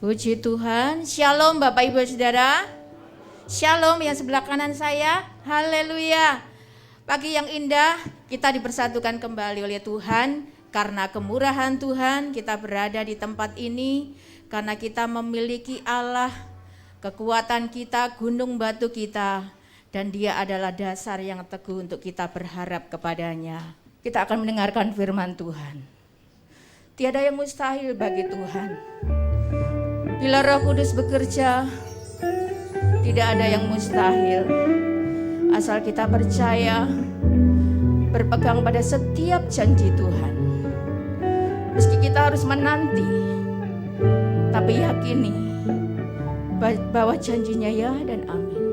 Puji Tuhan. Shalom Bapak Ibu Saudara. Shalom yang sebelah kanan saya. Haleluya. Pagi yang indah, kita dipersatukan kembali oleh Tuhan. Karena kemurahan Tuhan kita berada di tempat ini. Karena kita memiliki Allah, kekuatan kita, gunung batu kita. Dan Dia adalah dasar yang teguh untuk kita berharap kepadanya. Kita akan mendengarkan firman Tuhan. Tiada yang mustahil bagi Tuhan. Bila Roh Kudus bekerja, tidak ada yang mustahil. Asal kita percaya, berpegang pada setiap janji Tuhan. Meski kita harus menanti, tapi yakini bahwa janjinya ya dan amin.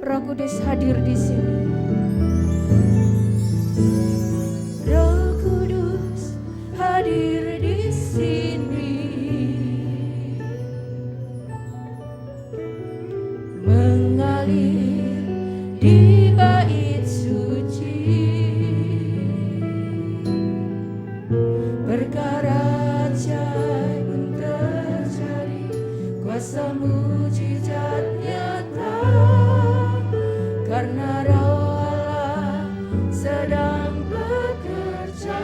Roh Kudus hadir di sini. Roh Kudus hadir di sini. Mengalir di bait suci, perkara ajaib pun terjadi, kuasa mujizat nyata, karena Roh Allah sedang bekerja.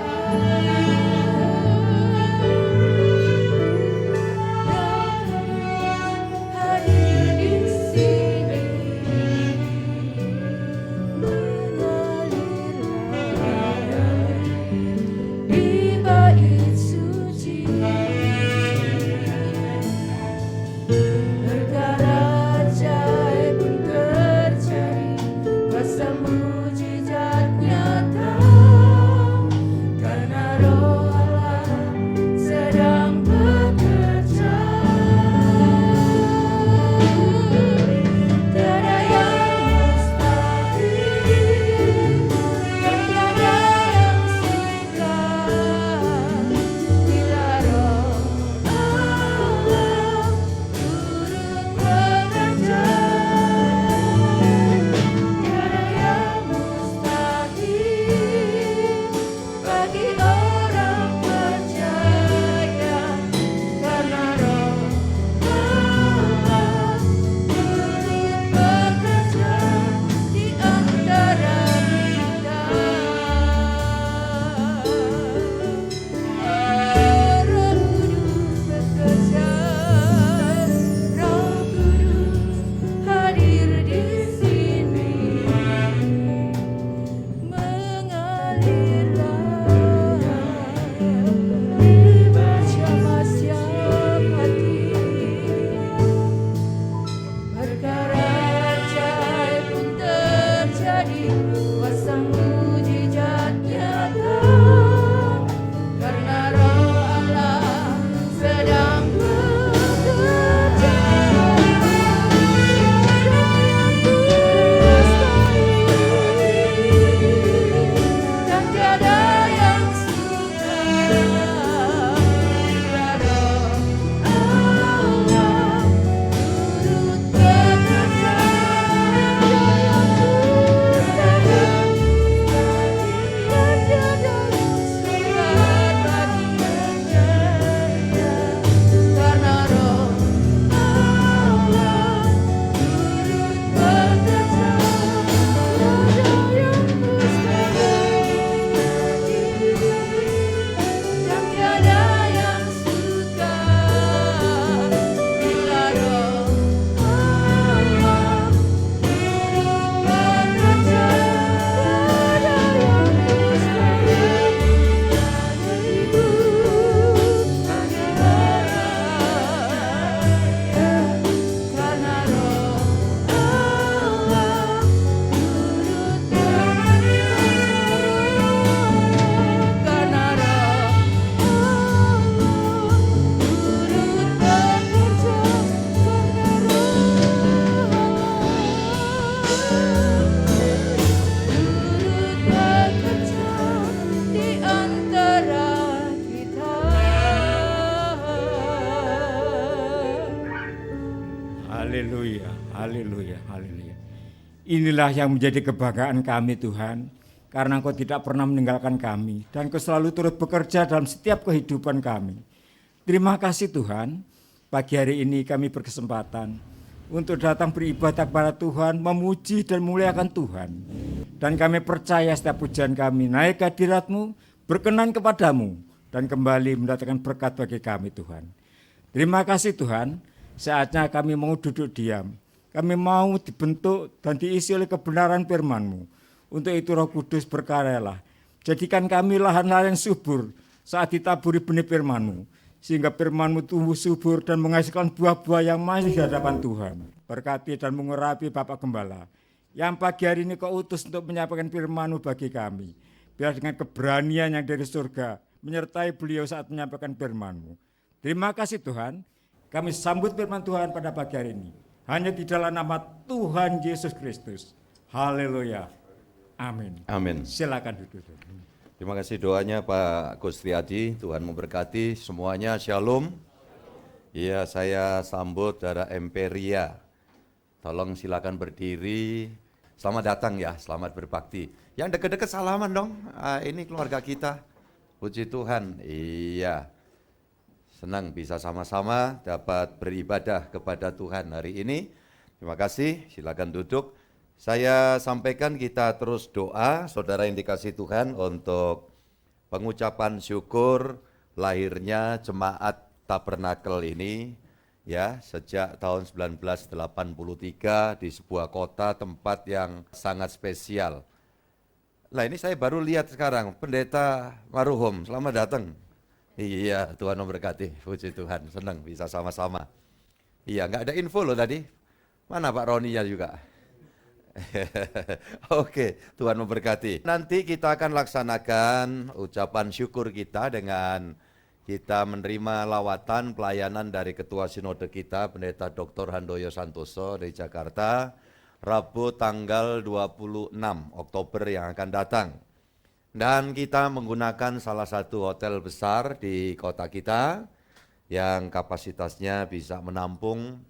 Haleluya, haleluya, haleluya. Inilah yang menjadi kebanggaan kami Tuhan, karena Engkau tidak pernah meninggalkan kami, dan Engkau selalu turut bekerja dalam setiap kehidupan kami. Terima kasih Tuhan, pagi hari ini kami berkesempatan untuk datang beribadah kepada Tuhan, memuji dan memuliakan Tuhan. Dan kami percaya setiap pujian kami naik ke hadirat-Mu, berkenan kepadamu, dan kembali mendatangkan berkat bagi kami Tuhan. Terima kasih Tuhan, saatnya kami mau duduk diam. Kami mau dibentuk dan diisi oleh kebenaran firman-Mu. Untuk itu Roh Kudus berkaryalah. Jadikan kami lahan-lahan yang subur saat ditaburi benih firman-Mu. Sehingga firman-Mu tumbuh subur dan menghasilkan buah-buah yang manis di hadapan Tuhan. Berkati dan mengurapi Bapak Gembala yang pagi hari ini Kau utus untuk menyampaikan firman-Mu bagi kami. Biar dengan keberanian yang dari surga menyertai beliau saat menyampaikan firman-Mu. Terima kasih Tuhan, kami sambut firman Tuhan pada pagi hari ini. Hanya di dalam nama Tuhan Yesus Kristus. Haleluya. Amin. Amin. Silakan duduk. Terima kasih doanya Pak Gustriadi, Tuhan memberkati semuanya, shalom. Iya, saya sambut Saudara Emperia. Tolong silakan berdiri. Selamat datang ya, selamat berbakti. Yang dekat-dekat salaman dong, ini keluarga kita. Puji Tuhan, iya. Senang bisa sama-sama dapat beribadah kepada Tuhan hari ini. Terima kasih, silakan duduk. Saya sampaikan kita terus doa, saudara yang dikasih Tuhan, untuk pengucapan syukur lahirnya Jemaat Tabernakel ini, ya, sejak tahun 1983 di sebuah kota tempat yang sangat spesial. Nah ini saya baru lihat sekarang, Pendeta Maruhum, selamat datang. Iya, Tuhan memberkati, puji Tuhan, senang bisa sama-sama. Iya, nggak ada info loh tadi, mana Pak Roninya juga. Oke, Tuhan memberkati. Nanti kita akan laksanakan ucapan syukur kita dengan kita menerima lawatan pelayanan dari Ketua Sinode kita, Pendeta Dr. Handoyo Santoso dari Jakarta, Rabu tanggal 26 Oktober yang akan datang. Dan kita menggunakan salah satu hotel besar di kota kita yang kapasitasnya bisa menampung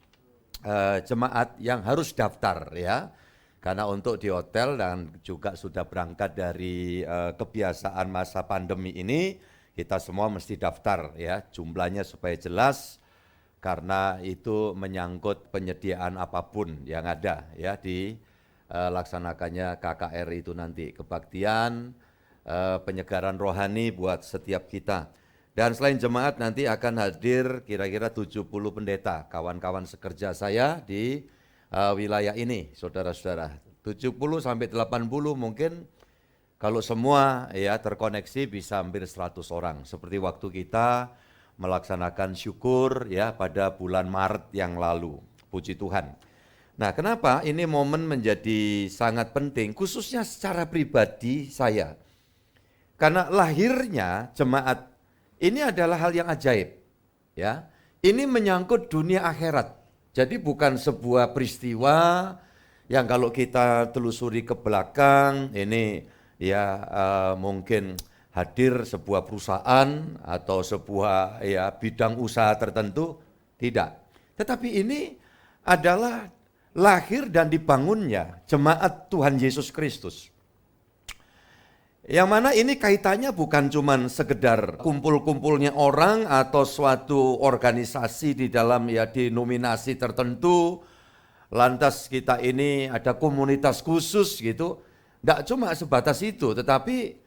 jemaat yang harus daftar ya. Karena untuk di hotel dan juga sudah berangkat dari kebiasaan masa pandemi ini, kita semua mesti daftar ya, jumlahnya supaya jelas, karena itu menyangkut penyediaan apapun yang ada ya di laksanakannya KKR itu nanti, kebaktian, penyegaran rohani buat setiap kita. Dan selain jemaat nanti akan hadir kira-kira 70 pendeta, kawan-kawan sekerja saya di wilayah ini, saudara-saudara. 70 sampai 80 mungkin kalau semua ya terkoneksi bisa hampir 100 orang. Seperti waktu kita melaksanakan syukur ya pada bulan Maret yang lalu. Puji Tuhan. Nah, kenapa ini momen menjadi sangat penting khususnya secara pribadi saya. Karena lahirnya jemaat ini adalah hal yang ajaib. Ya. Ini menyangkut dunia akhirat. Jadi bukan sebuah peristiwa yang kalau kita telusuri ke belakang ini ya mungkin hadir sebuah perusahaan atau sebuah ya bidang usaha tertentu, tidak. Tetapi ini adalah lahir dan dibangunnya jemaat Tuhan Yesus Kristus. Yang mana ini kaitannya bukan cuma sekedar kumpul-kumpulnya orang atau suatu organisasi di dalam ya denominasi tertentu, lantas kita ini ada komunitas khusus gitu, tidak cuma sebatas itu, tetapi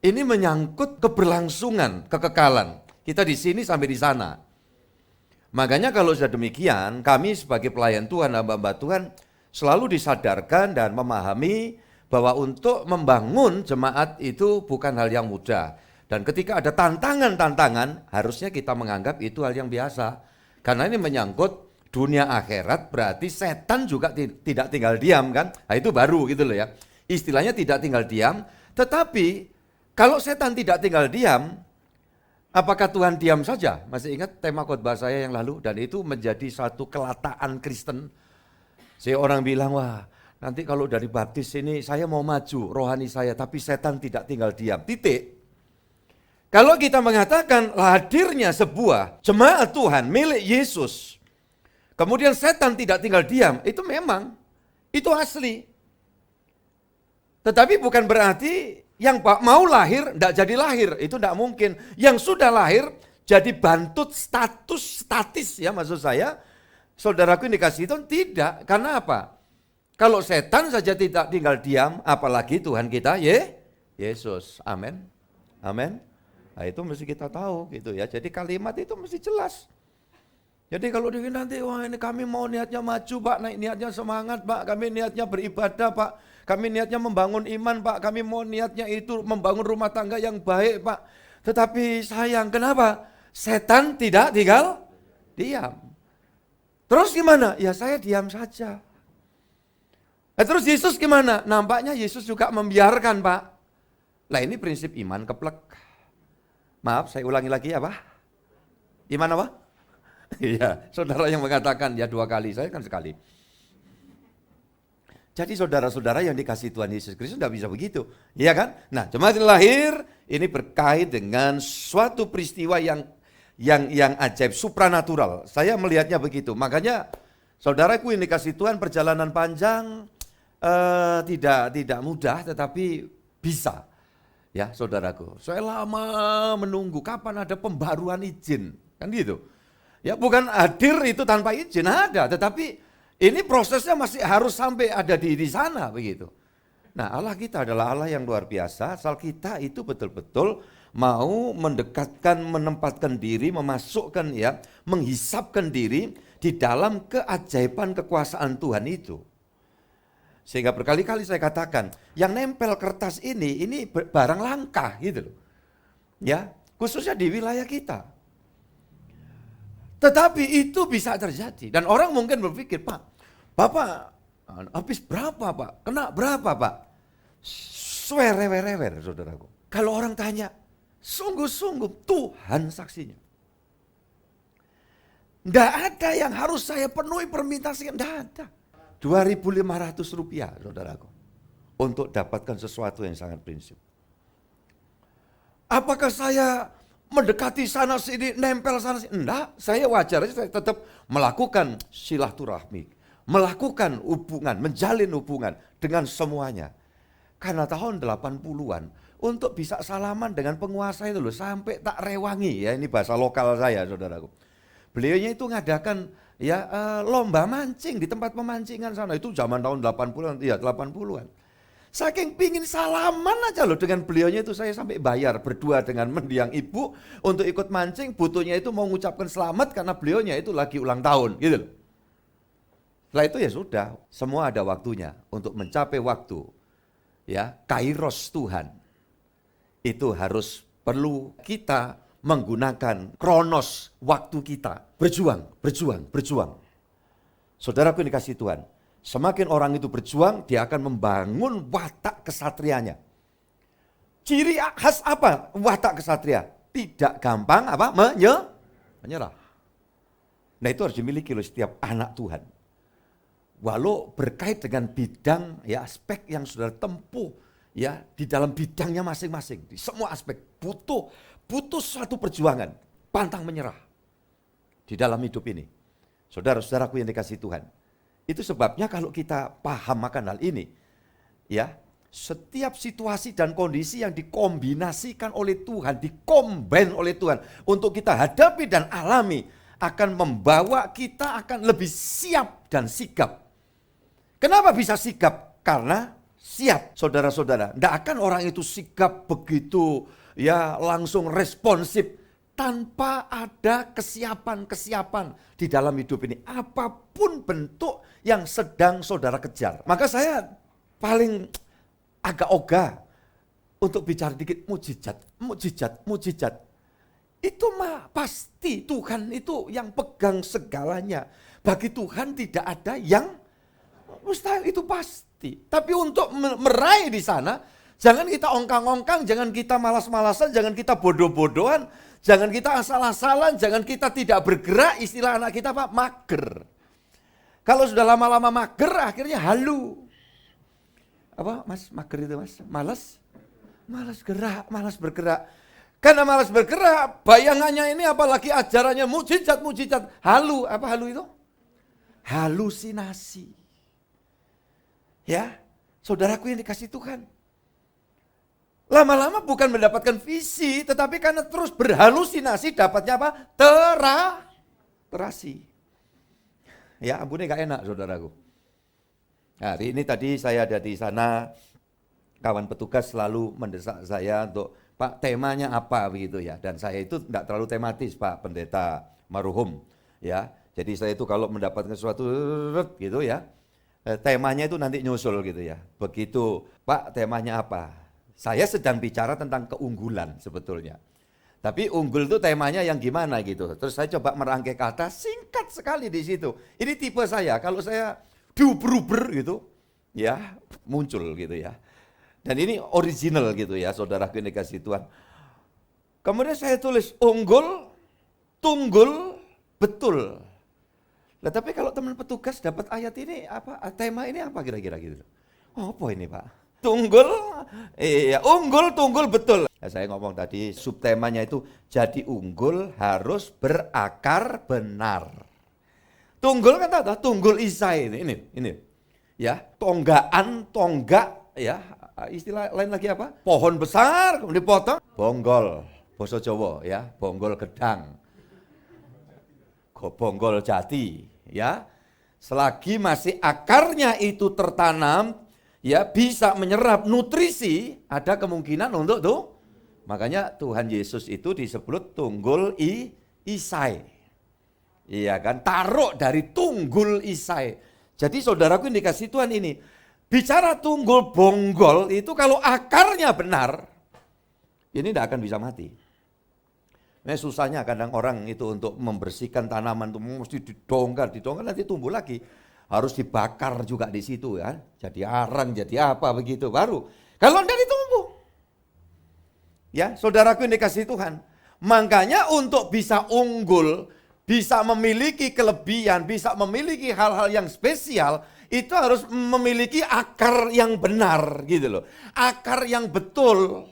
ini menyangkut keberlangsungan, kekekalan. Kita di sini sampai di sana. Makanya kalau sudah demikian, kami sebagai pelayan Tuhan, hamba-hamba Tuhan, selalu disadarkan dan memahami bahwa untuk membangun jemaat itu bukan hal yang mudah. Dan ketika ada tantangan-tantangan, harusnya kita menganggap itu hal yang biasa. Karena ini menyangkut dunia akhirat, berarti setan juga tidak tinggal diam kan. Nah itu baru gitu loh ya. Istilahnya tidak tinggal diam, tetapi kalau setan tidak tinggal diam, apakah Tuhan diam saja? Masih ingat tema khotbah saya yang lalu? Dan itu menjadi satu kelataan Kristen. Seorang bilang, wah nanti kalau dari baptis ini saya mau maju rohani saya, tapi setan tidak tinggal diam, titik. Kalau kita mengatakan hadirnya sebuah jemaat Tuhan milik Yesus, kemudian setan tidak tinggal diam, itu memang, itu asli. Tetapi bukan berarti yang mau lahir tidak jadi lahir, itu tidak mungkin. Yang sudah lahir jadi bantut statis ya maksud saya. Saudaraku yang dikasih Tuhan tidak. Karena apa? Kalau setan saja tidak tinggal diam, apalagi Tuhan kita Yesus. Amin. Amin. Nah itu mesti kita tahu gitu ya. Jadi kalimat itu mesti jelas. Jadi kalau nanti wah ini kami mau niatnya maju Pak, niatnya semangat Pak, kami niatnya beribadah Pak, kami niatnya membangun iman Pak, kami mau niatnya itu membangun rumah tangga yang baik Pak. Tetapi sayang kenapa? Setan tidak tinggal diam. Terus gimana? Ya saya diam saja. Terus Yesus gimana? Nampaknya Yesus juga membiarkan Pak. Lah ini prinsip iman keplek. Maaf saya ulangi lagi apa? Iman apa? Iya, saudara yang mengatakan ya 2 kali, saya kan sekali. Jadi saudara-saudara yang dikasih Tuhan Yesus Kristus tidak bisa begitu. Iya kan? Nah jemaat lahir ini berkait dengan suatu peristiwa yang ajaib, supranatural. Saya melihatnya begitu. Makanya saudaraku yang dikasih Tuhan perjalanan panjang tidak mudah tetapi bisa. Ya saudaraku, saya lama menunggu kapan ada pembaruan izin. Kan gitu. Ya bukan hadir itu tanpa izin, ada. Tetapi ini prosesnya masih harus sampai ada di sana begitu. Nah Allah kita adalah Allah yang luar biasa. Asal kita itu betul-betul mau mendekatkan, menempatkan diri, memasukkan ya, menghisapkan diri di dalam keajaiban kekuasaan Tuhan itu. Sehingga berkali-kali saya katakan, yang nempel kertas ini barang langka gitu loh. Ya, khususnya di wilayah kita. Tetapi itu bisa terjadi dan orang mungkin berpikir, "Pak, Bapak habis berapa, Pak? Kena berapa, Pak?" Rewer, saudaraku. Kalau orang tanya, sungguh-sungguh Tuhan saksinya. Tidak ada yang harus saya penuhi permintaan, tidak ada. 2.500 rupiah, saudaraku, untuk dapatkan sesuatu yang sangat prinsip. Apakah saya mendekati sana sini, nempel sana sini? Enggak, saya wajar aja, saya tetap melakukan silaturahmi, melakukan hubungan, menjalin hubungan dengan semuanya. Karena tahun 80-an, untuk bisa salaman dengan penguasa itu loh, sampai tak rewangi, ya ini bahasa lokal saya, saudaraku. Beliaunya itu ngadakan ya lomba mancing di tempat pemancingan sana, itu zaman tahun 80-an, ya 80-an. Saking pingin salaman aja loh dengan beliaunya itu, saya sampai bayar berdua dengan mendiang ibu untuk ikut mancing, butuhnya itu mau mengucapkan selamat karena beliaunya itu lagi ulang tahun gitu loh. Setelah itu ya sudah, semua ada waktunya untuk mencapai waktu. Ya, kairos Tuhan. Itu harus perlu kita menggunakan kronos waktu kita. Berjuang. Saudaraku yang dikasih Tuhan, semakin orang itu berjuang, dia akan membangun watak kesatrianya. Ciri khas apa watak kesatria? Tidak gampang menyerah. Nah itu harus dimiliki oleh setiap anak Tuhan. Walau berkait dengan bidang ya aspek yang sudah tempuh ya di dalam bidangnya masing-masing, di semua aspek butuh suatu perjuangan, pantang menyerah di dalam hidup ini. Saudara-saudaraku yang dikasih Tuhan, itu sebabnya kalau kita paham akan hal ini, ya setiap situasi dan kondisi yang dikombinasikan oleh Tuhan, dikombin oleh Tuhan untuk kita hadapi dan alami, akan membawa kita akan lebih siap dan sigap. Kenapa bisa sigap? Karena siap, saudara-saudara. Tidak akan orang itu sigap begitu ya langsung responsif tanpa ada kesiapan di dalam hidup ini. Apapun bentuk yang sedang saudara kejar. Maka saya paling agak ogah untuk bicara dikit mujizat. Itu mah pasti Tuhan itu yang pegang segalanya. Bagi Tuhan tidak ada yang mustahil, itu pasti. Tapi untuk meraih di sana, jangan kita ongkang-ongkang, jangan kita malas-malasan, jangan kita bodoh-bodohan, jangan kita asal-asalan, jangan kita tidak bergerak, istilah anak kita Pak, mager. Kalau sudah lama-lama mager, akhirnya halu. Apa mas, mager itu mas? Malas bergerak. Karena malas bergerak, bayangannya ini apalagi ajarannya mujizat. Halu, apa halu itu? Halusinasi. Ya, saudaraku yang dikasih Tuhan. Lama-lama bukan mendapatkan visi, tetapi karena terus berhalusinasi dapatnya apa? Terasi. Ya ampun, gak enak saudaraku. Hari ini tadi saya ada di sana, kawan petugas selalu mendesak saya untuk, Pak, temanya apa begitu ya. Dan saya itu tidak terlalu tematis, Pak Pendeta Maruhum. Ya, jadi saya itu kalau mendapatkan sesuatu gitu ya, temanya itu nanti nyusul gitu ya. Begitu, Pak, temanya apa? Saya sedang bicara tentang keunggulan sebetulnya. Tapi unggul itu temanya yang gimana gitu. Terus saya coba merangkai kata, singkat sekali di situ. Ini tipe saya, kalau saya diuber-uber gitu, ya muncul gitu ya. Dan ini original gitu ya, saudaraku yang dikasih Tuhan. Kemudian saya tulis unggul, tunggul, betul. Nah, tapi kalau teman petugas dapat ayat ini, apa tema ini apa kira-kira gitu? Oh, apa ini Pak? Tunggul, unggul, tunggul, betul. Nah, saya ngomong tadi subtemanya itu jadi unggul harus berakar benar. Tunggul kan tahu, tunggul isai ini. Ya, tonggaan, tonggak, ya, istilah lain lagi apa? Pohon besar kemudian dipotong, bonggol, basa Jawa ya, bonggol gedang. Bonggol jati, ya. Selagi masih akarnya itu tertanam, ya bisa menyerap nutrisi, ada kemungkinan untuk tuh. Makanya Tuhan Yesus itu disebut tunggul isai. Iya kan, taruh dari tunggul isai. Jadi saudaraku yang dikasih Tuhan ini, bicara tunggul bonggol itu kalau akarnya benar, ini tidak akan bisa mati. Nah, susahnya kadang orang itu untuk membersihkan tanaman itu mesti didongkar nanti tumbuh lagi. Harus dibakar juga di situ ya, jadi arang, jadi apa begitu baru. Kalau tidak ditumbuh. Ya, saudaraku yang dikasih Tuhan. Makanya untuk bisa unggul, bisa memiliki kelebihan, bisa memiliki hal-hal yang spesial, itu harus memiliki akar yang benar gitu loh. Akar yang betul.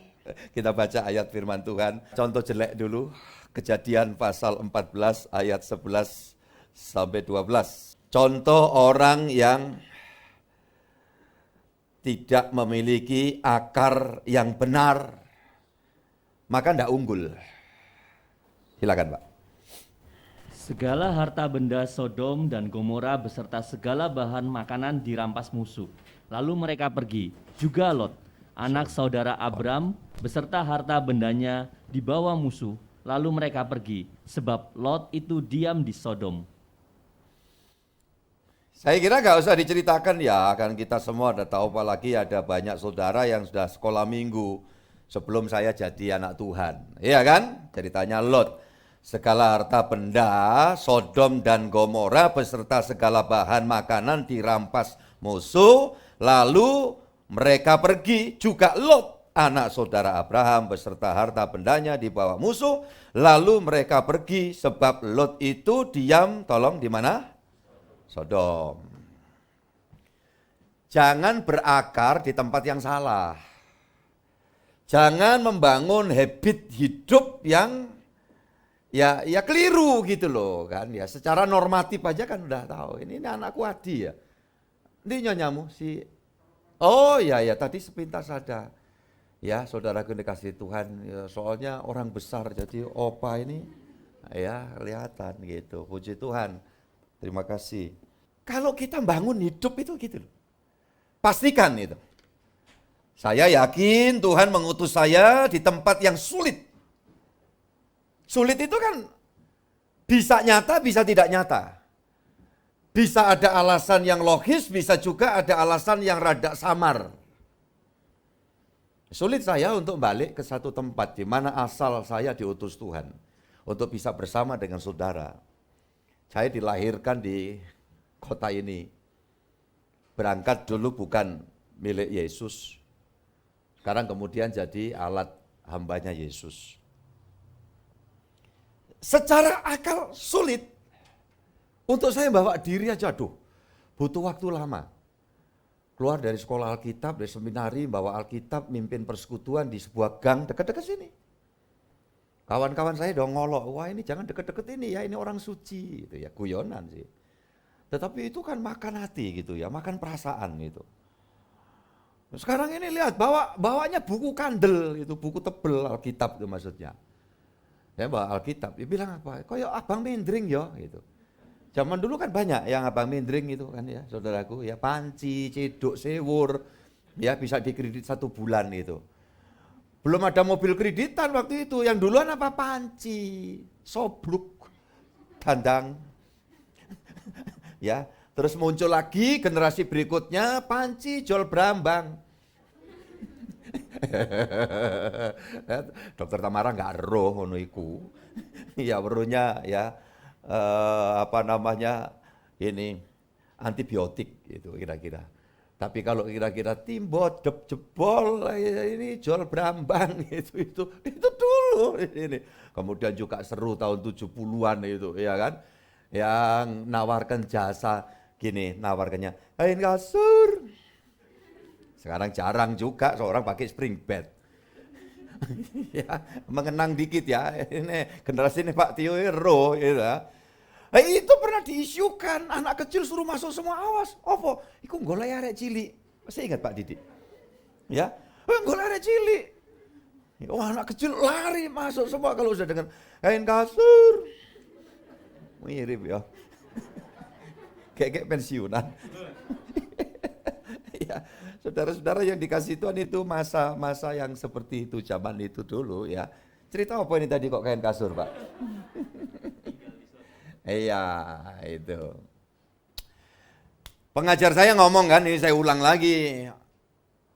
Kita baca ayat firman Tuhan. Contoh jelek dulu, Kejadian pasal 14 ayat 11 sampai 12. Contoh orang yang tidak memiliki akar yang benar, maka tidak unggul. Silakan Pak. Segala harta benda Sodom dan Gomora beserta segala bahan makanan dirampas musuh. Lalu mereka pergi. Juga Lot, anak saudara Abram, beserta harta bendanya dibawa musuh. Lalu mereka pergi, sebab Lot itu diam di Sodom. Saya kira nggak usah diceritakan ya, kan kita semua udah tahu, apalagi ada banyak saudara yang sudah sekolah minggu sebelum saya jadi anak Tuhan. Iya kan? Ceritanya Lot. Segala harta benda Sodom dan Gomora beserta segala bahan makanan dirampas musuh, lalu mereka pergi. Juga Lot, anak saudara Abraham, beserta harta bendanya dibawa musuh, lalu mereka pergi sebab Lot itu diam, tolong di mana? Sodom. Jangan berakar di tempat yang salah. Jangan membangun habit hidup yang ya keliru gitu loh kan ya. Secara normatif aja kan udah tahu. Ini anakku Adi ya. Ini nyonyamu si. Oh ya tadi sepintas ada. Ya saudaraku dikasih Tuhan. Ya, soalnya orang besar jadi opa ini ya kelihatan gitu. Puji Tuhan. Terima kasih. Kalau kita bangun hidup itu gitu loh. Pastikan itu. Saya yakin Tuhan mengutus saya di tempat yang sulit. Sulit itu kan bisa nyata, bisa tidak nyata. Bisa ada alasan yang logis, bisa juga ada alasan yang rada samar. Sulit saya untuk balik ke satu tempat di mana asal saya diutus Tuhan. Untuk bisa bersama dengan saudara. Saya dilahirkan di kota ini. Berangkat dulu bukan milik Yesus. Sekarang kemudian jadi alat hambanya Yesus. Secara akal sulit. Untuk saya bawa diri aja, butuh waktu lama. Keluar dari sekolah Alkitab, dari seminari, bawa Alkitab, mimpin persekutuan di sebuah gang dekat-dekat sini. Kawan-kawan saya dong ngolok, wah ini jangan deket-deket ini ya, ini orang suci, gitu ya, guyonan sih. Tetapi itu kan makan hati gitu ya, makan perasaan gitu. Sekarang ini lihat, bawanya buku kandel, itu buku tebel Alkitab itu maksudnya. Ya bawa Alkitab, dia bilang apa? Kayak Abang Mindring ya gitu. Zaman dulu kan banyak yang Abang Mindring itu kan ya, saudaraku, ya panci, cedok, sewur, ya bisa dikredit 1 bulan itu. Belum ada mobil kreditan waktu itu, yang duluan apa panci, sobluk, dandang. Ya, terus muncul lagi generasi berikutnya panci, jol brambang. Dokter Tamara nggak roh ngono iku. Ya weruhnya ya ini antibiotik gitu kira-kira. Tapi kalau kira-kira timbot jebol ini jual brambang itu dulu ini. Kemudian juga seru tahun 70-an itu ya kan. Yang nawarkan jasa gini, nawarkannya kain kasur. Sekarang jarang juga seorang pakai spring bed. Ya, mengenang dikit ya. Ini generasi ini Pak Tio Hero gitu ya. Itu pernah diisukan, anak kecil suruh masuk semua, awas. Apa? Iku golek arek cilik. Masih ingat Pak Didi? Ya, golek arek cilik. Oh, anak kecil lari masuk semua kalau sudah dengan kain kasur. Mirip ya. Kayak pensiunan. Ya, saudara-saudara yang dikasih Tuhan itu masa-masa yang seperti itu zaman itu dulu ya. Cerita apa ini tadi kok kain kasur, Pak? Iya, itu. Pengajar saya ngomong kan, ini saya ulang lagi.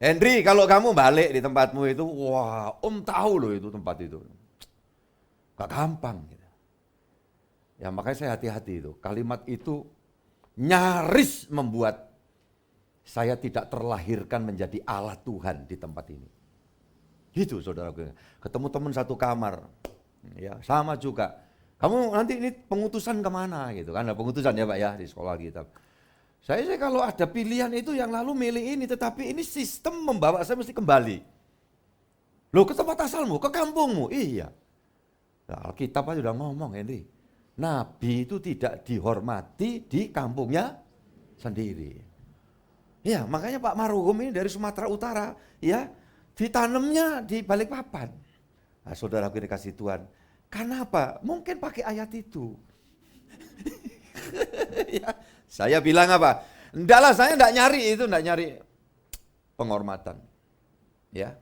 Henry, kalau kamu balik di tempatmu itu, wah, tahu loh itu tempat itu. Gak gampang. Gitu. Ya makanya saya hati-hati itu. Kalimat itu nyaris membuat saya tidak terlahirkan menjadi Allah Tuhan di tempat ini. Gitu saudaraku. Ketemu teman satu kamar. Ya, sama juga. Kamu nanti ini pengutusan kemana gitu kan? Ada pengutusan ya Pak ya di sekolah kita. Saya kalau ada pilihan itu yang lalu milih ini, tetapi ini sistem membawa saya mesti kembali. Loh ke tempat asalmu, ke kampungmu. Iya. Nah, Alkitab aja udah ngomong Henry. Nabi itu tidak dihormati di kampungnya sendiri. Ya, makanya Pak Marhum ini dari Sumatera Utara, ya, ditanamnya di Balikpapan. Nah, saudaraku dikasih Tuhan. Karena apa? Mungkin pakai ayat itu. Ya, saya bilang apa? Ndaklah, saya enggak nyari penghormatan. Ya.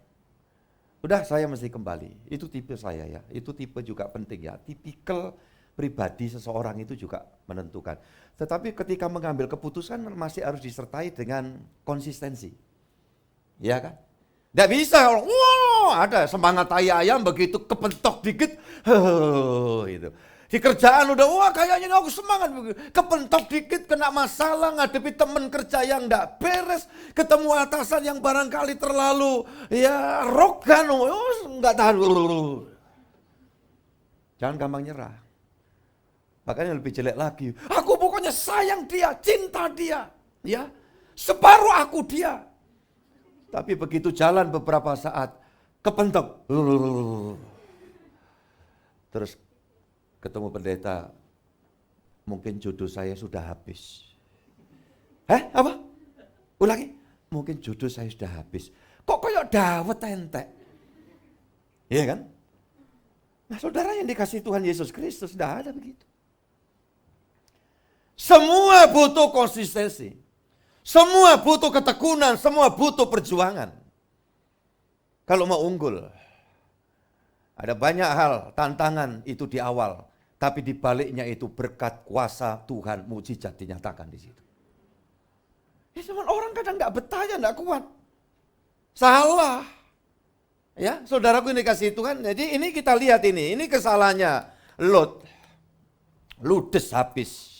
Udah saya mesti kembali. Itu tipe saya ya. Itu tipe juga penting ya. Tipikal pribadi seseorang itu juga menentukan. Tetapi ketika mengambil keputusan masih harus disertai dengan konsistensi. Ya kan? Nggak bisa, wah ada semangat tai ayam begitu kepentok dikit, gitu. Di kerjaan udah, wah kayaknya aku semangat begitu. Kepentok dikit kena masalah, ngadepi temen kerja yang nggak beres, ketemu atasan yang barangkali terlalu ya arogan, nggak tahan. Jangan gampang nyerah. Makanya lebih jelek lagi. Aku pokoknya sayang dia, cinta dia, ya. Separuh aku dia. Tapi begitu jalan beberapa saat, kepentok. Terus ketemu pendeta, mungkin jodoh saya sudah habis. Apa? Ulangi. Mungkin jodoh saya sudah habis. Kok kayak dawet entek? Iya kan? Nah saudara yang dikasih Tuhan Yesus Kristus, tidak ada begitu. Semua butuh konsistensi. Semua butuh ketekunan, semua butuh perjuangan. Kalau mau unggul, ada banyak hal, tantangan itu di awal. Tapi di baliknya itu berkat kuasa Tuhan, mujizat dinyatakan di situ. Ya cuman orang kadang nggak betah ya, nggak kuat. Salah. Ya, saudaraku ini kasih Tuhan. Jadi ini kita lihat ini kesalahannya Lot. Ludes habis.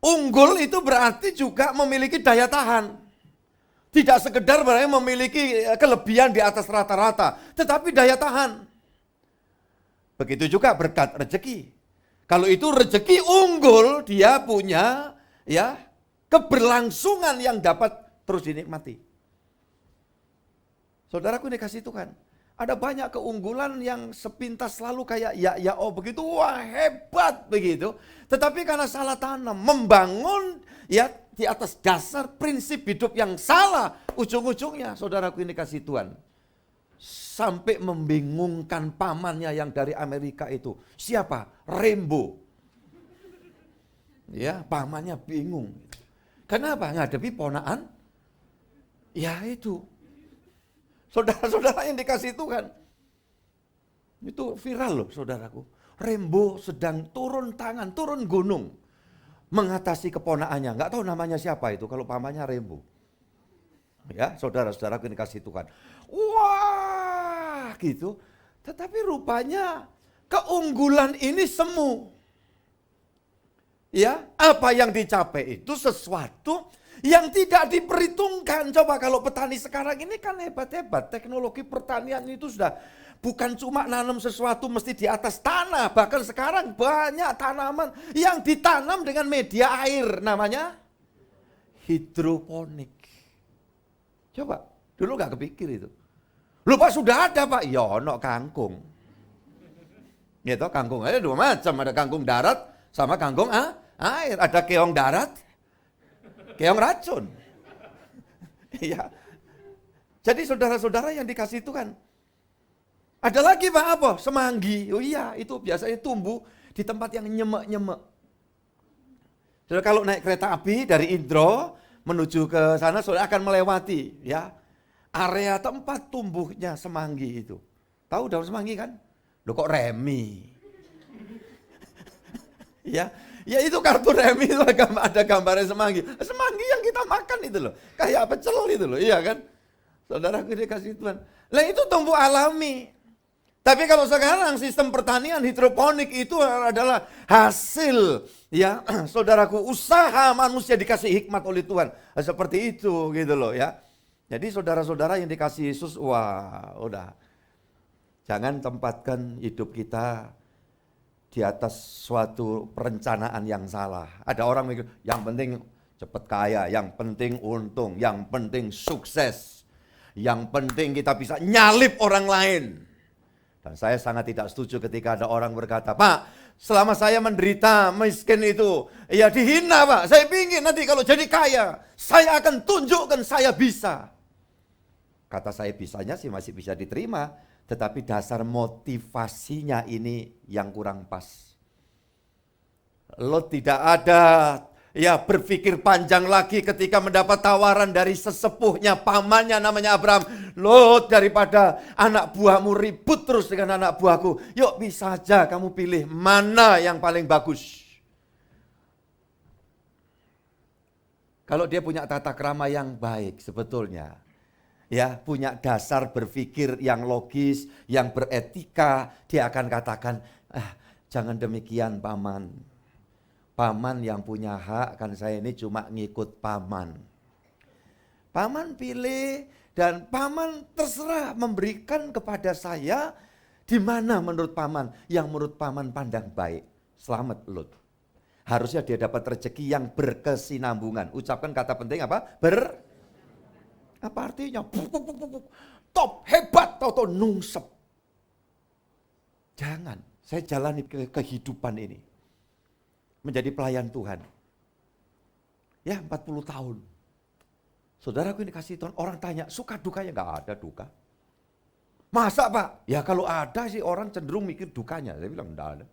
Unggul itu berarti juga memiliki daya tahan. Tidak sekedar memiliki kelebihan di atas rata-rata, tetapi daya tahan. Begitu juga berkat rezeki. Kalau itu rezeki unggul, dia punya ya keberlangsungan yang dapat terus dinikmati. Saudaraku dikasih Tuhan. Ada banyak keunggulan yang sepintas selalu kayak begitu, wah hebat begitu. Tetapi karena salah tanam, membangun ya di atas dasar prinsip hidup yang salah. Ujung-ujungnya saudaraku ini kasih Tuhan. Sampai membingungkan pamannya yang dari Amerika itu. Siapa? Rembo. Ya, pamannya bingung. Kenapa? Ngadepi ponaan? Ya itu. Saudara-saudara yang dikasih Tuhan. Itu viral loh saudaraku. Rembo sedang turun tangan, turun gunung. Mengatasi keponaannya. Nggak tahu namanya siapa itu kalau pamannya Rembo. Ya, saudara-saudaraku yang dikasih Tuhan. Wah, gitu. Tetapi rupanya keunggulan ini semu. Ya, apa yang dicapai itu sesuatu yang tidak diperhitungkan. Coba kalau petani sekarang ini kan hebat-hebat. Teknologi pertanian itu sudah bukan cuma nanam sesuatu mesti di atas tanah. Bahkan sekarang banyak tanaman yang ditanam dengan media air. Namanya hidroponik. Coba, dulu gak kepikir itu. Lupa sudah ada Pak, ya ono kangkung. Gitu, kangkung aja dua macam. Ada kangkung darat sama kangkung air. Ada keong darat, keong racun. Iya. Jadi saudara-saudara yang dikasih Tuhan. Ada lagi Pak apa? Semanggi. Oh iya, itu biasanya tumbuh di tempat yang nyemek-nyemek. Saudara kalau naik kereta api dari Indro menuju ke sana, saudara akan melewati ya area tempat tumbuhnya semanggi itu. Tahu daun semanggi kan? Loh kok remi? Ya itu kartu remi itu ada gambarnya semanggi. Semanggi yang kita makan itu loh, kayak pecel itu loh, iya kan? Saudara dikasih Tuhan. Lah itu tumbuh alami. Tapi kalau sekarang sistem pertanian hidroponik itu adalah hasil ya saudaraku usaha manusia dikasih hikmat oleh Tuhan. Seperti itu gitu loh ya. Jadi saudara-saudara yang dikasih Yesus, wah udah. Jangan tempatkan hidup kita di atas suatu perencanaan yang salah. Ada orang mikir, yang penting cepat kaya, yang penting untung, yang penting sukses. Yang penting kita bisa nyalip orang lain. Dan saya sangat tidak setuju ketika ada orang berkata, Pak, selama saya menderita miskin itu, ya dihina Pak. Saya ingin nanti kalau jadi kaya, saya akan tunjukkan saya bisa. Kata saya bisanya sih masih bisa diterima, tetapi dasar motivasinya ini yang kurang pas. Lot tidak ada ya berpikir panjang lagi ketika mendapat tawaran dari sesepuhnya, pamannya namanya Abraham. Lot, daripada anak buahmu ribut terus dengan anak buahku, yuk bisa saja kamu pilih mana yang paling bagus. Kalau dia punya tata krama yang baik sebetulnya, ya punya dasar berpikir yang logis, yang beretika, dia akan katakan, jangan demikian paman. Paman yang punya hak, kan saya ini cuma ngikut paman. Paman pilih dan paman terserah memberikan kepada saya di mana menurut paman, yang menurut paman pandang baik. Selamat Lot. Harusnya dia dapat rezeki yang berkesinambungan. Ucapkan kata penting apa? Apa artinya? Top, hebat, atau nungsep. Jangan, saya jalani kehidupan ini. Menjadi pelayan Tuhan. Ya 40 tahun. Saudaraku ini kasih Tuhan, orang tanya, suka dukanya? Enggak ada duka. Masa Pak? Ya kalau ada sih orang cenderung mikir dukanya. Saya bilang enggak ada.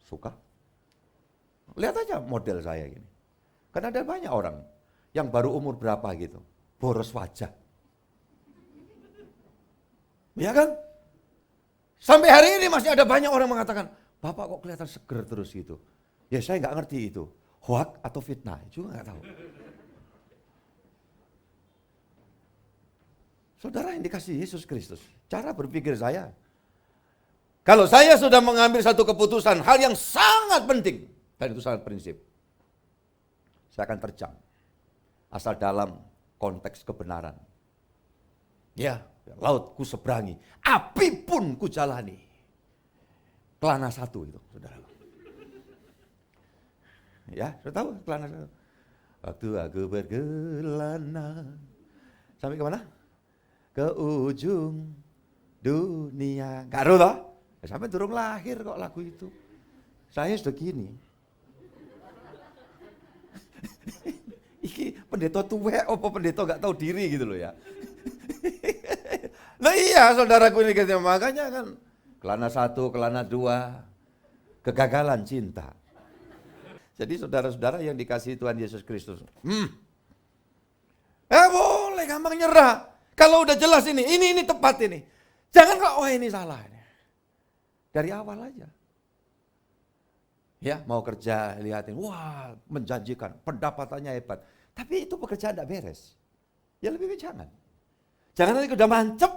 Suka. Lihat aja model saya gini. Karena ada banyak orang yang baru umur berapa gitu. Boros wajah. Ya kan? Sampai hari ini masih ada banyak orang mengatakan, Bapak kok kelihatan seger terus gitu. Ya saya nggak ngerti itu, hoak atau fitnah, juga nggak tahu. Saudara yang dikasih Yesus Kristus, cara berpikir saya. Kalau saya sudah mengambil satu keputusan, hal yang sangat penting, dan itu sangat prinsip, saya akan terjang. Asal dalam konteks kebenaran. Ya, laut ku seberangi, api pun ku jalani. Kelana satu itu, saudara. Ya, sudah tahu kelana satu. Waktu aku berkelana. Sampai kemana? Ke ujung dunia. Gak tahu toh? Sampai durung lahir kok lagu itu. Saya sudah gini. iki pendeta tuwek apa pendeta gak tahu diri gitu loh ya. Nah iya saudaraku ini katanya, makanya kan kelana 1, kelana 2, kegagalan cinta. Jadi saudara-saudara yang dikasihi Tuhan Yesus Kristus, boleh gampang nyerah. Kalau udah jelas ini tepat ini. Jangan kok, oh ini salah. Dari awal aja. Ya, mau kerja, lihatin, wah menjanjikan, pendapatannya hebat. Tapi itu pekerjaan tidak beres. Ya lebih baik jangan. Jangan nanti udah mancep,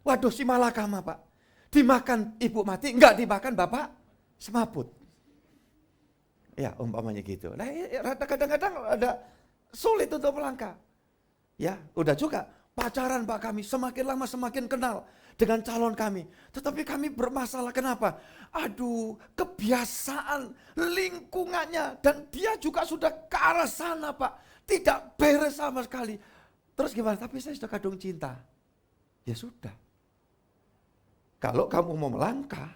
waduh si malakama Pak. Dimakan ibu mati, enggak dimakan bapak semaput. Ya umpamanya gitu. Nah kadang-kadang ada sulit untuk melangkah. Ya udah juga pacaran Pak kami semakin lama semakin kenal dengan calon kami. Tetapi kami bermasalah kenapa? Aduh kebiasaan lingkungannya dan dia juga sudah ke arah sana Pak. Tidak beres sama sekali. Terus gimana? Tapi saya sudah kadung cinta. Ya sudah. Kalau kamu mau melangkah,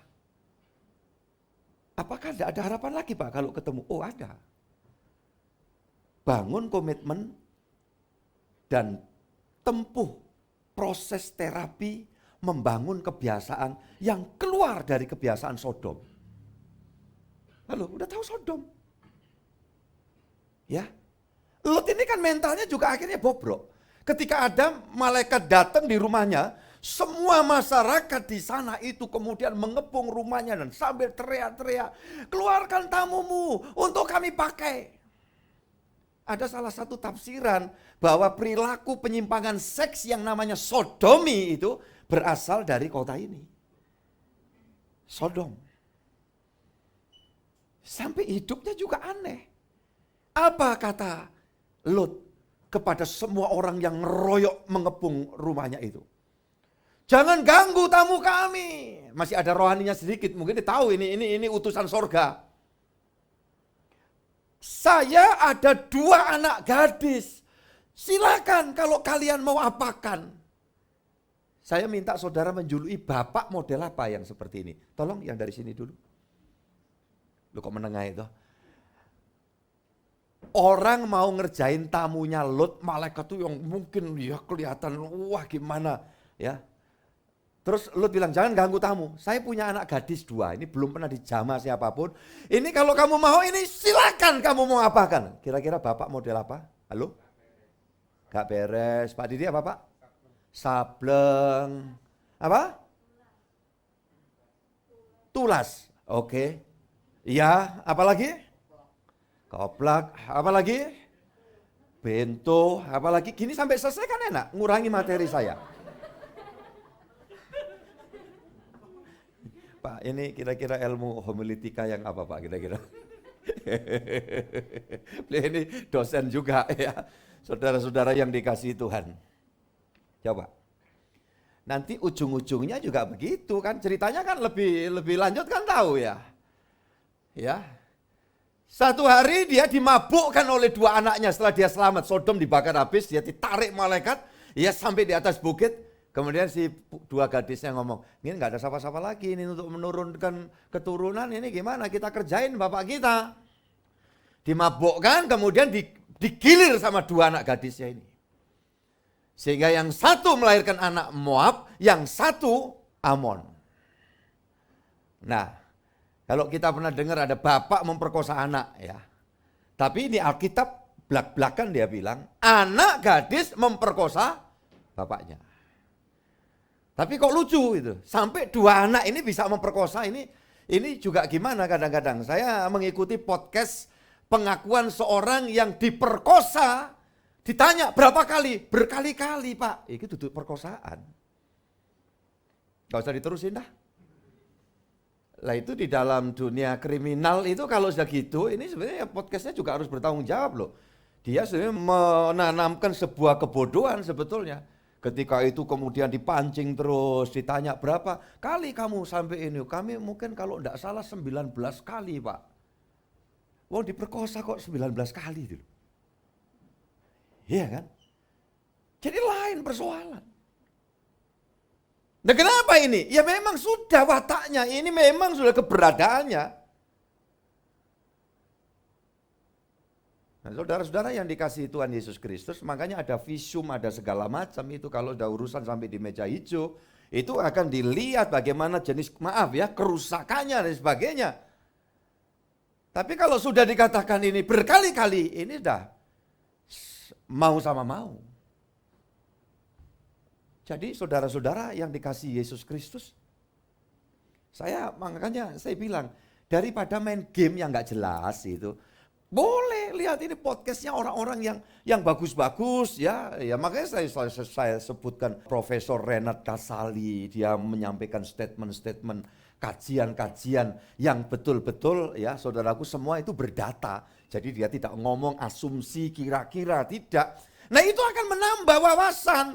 apakah tidak ada harapan lagi Pak kalau ketemu? Oh ada. Bangun komitmen dan tempuh proses terapi membangun kebiasaan yang keluar dari kebiasaan Sodom. Lalu udah tahu Sodom. Ya. Lot ini kan mentalnya juga akhirnya bobrok. Ketika ada malaikat datang di rumahnya, semua masyarakat di sana itu kemudian mengepung rumahnya dan sambil teriak-teriak, keluarkan tamumu untuk kami pakai. Ada salah satu tafsiran bahwa perilaku penyimpangan seks yang namanya sodomi itu berasal dari kota ini. Sodom. Sampai hidupnya juga aneh. Apa kata Lot kepada semua orang yang ngeroyok mengepung rumahnya itu? Jangan ganggu tamu kami. Masih ada rohaninya sedikit, mungkin dia tahu ini utusan sorga. Saya ada 2 anak gadis. Silakan kalau kalian mau apakan. Saya minta saudara menjuluki bapak model apa yang seperti ini. Tolong yang dari sini dulu. Lu kok menengah itu? Orang mau ngerjain tamunya Lot, malaikat tuh yang mungkin ya kelihatan wah gimana ya. Terus Lot bilang jangan ganggu tamu. Saya punya anak gadis 2, ini belum pernah dijamah siapapun. Ini kalau kamu mau ini silakan kamu mau apakan. Kira-kira bapak model apa? Halo? Gak beres. Pak Didi apa Pak? Sableng. Apa? Tulas. Oke. Iya, apalagi? Koplak, apalagi? Bento, apalagi? Gini sampai selesai kan enak, ngurangi materi saya. Pak, ini kira-kira ilmu homiletika yang apa Pak kira-kira? Ini dosen juga ya, saudara-saudara yang dikasihi Tuhan. Coba. Nanti ujung-ujungnya juga begitu kan, ceritanya kan lebih lanjut kan tahu ya. Ya. Satu hari dia dimabukkan oleh 2 anaknya setelah dia selamat. Sodom dibakar habis, dia ditarik malaikat, ya sampai di atas bukit. Kemudian si 2 gadisnya ngomong, ini nggak ada siapa-siapa lagi, ini untuk menurunkan keturunan, ini gimana kita kerjain bapak kita. Dimabukkan, kemudian digilir sama 2 anak gadisnya ini. Sehingga yang satu melahirkan anak Moab, yang satu Amon. Nah, kalau kita pernah dengar ada bapak memperkosa anak ya. Tapi ini Alkitab belak-belakan dia bilang, anak gadis memperkosa bapaknya. Tapi kok lucu itu, sampai 2 anak ini bisa memperkosa ini juga gimana kadang-kadang. Saya mengikuti podcast pengakuan seorang yang diperkosa, ditanya berapa kali? Berkali-kali Pak, itu duduk perkosaan. Gak usah diterusin dah. Lah itu di dalam dunia kriminal itu kalau sudah gitu, ini sebenarnya podcastnya juga harus bertanggung jawab loh. Dia sebenarnya menanamkan sebuah kebodohan sebetulnya. Ketika itu kemudian dipancing terus, ditanya berapa kali kamu sampai ini. Kami mungkin kalau tidak salah 19 kali Pak. Wah diperkosa kok 19 kali dulu. Iya kan? Jadi lain persoalan. Nah kenapa ini? Ya memang sudah wataknya, ini memang sudah keberadaannya. Nah, saudara-saudara yang dikasihi Tuhan Yesus Kristus, makanya ada visum, ada segala macam itu. Kalau udah urusan sampai di meja hijau, itu akan dilihat bagaimana jenis, maaf ya, kerusakannya dan sebagainya. Tapi kalau sudah dikatakan ini berkali-kali, ini dah mau sama mau. Jadi saudara-saudara yang dikasihi Yesus Kristus, makanya saya bilang, daripada main game yang nggak jelas itu, boleh lihat ini podcastnya orang-orang yang bagus-bagus ya. Ya makanya saya sebutkan Profesor Renat Kasali, dia menyampaikan statement-statement, kajian-kajian yang betul-betul ya saudaraku semua itu berdata. Jadi dia tidak ngomong asumsi kira-kira, tidak. Nah itu akan menambah wawasan.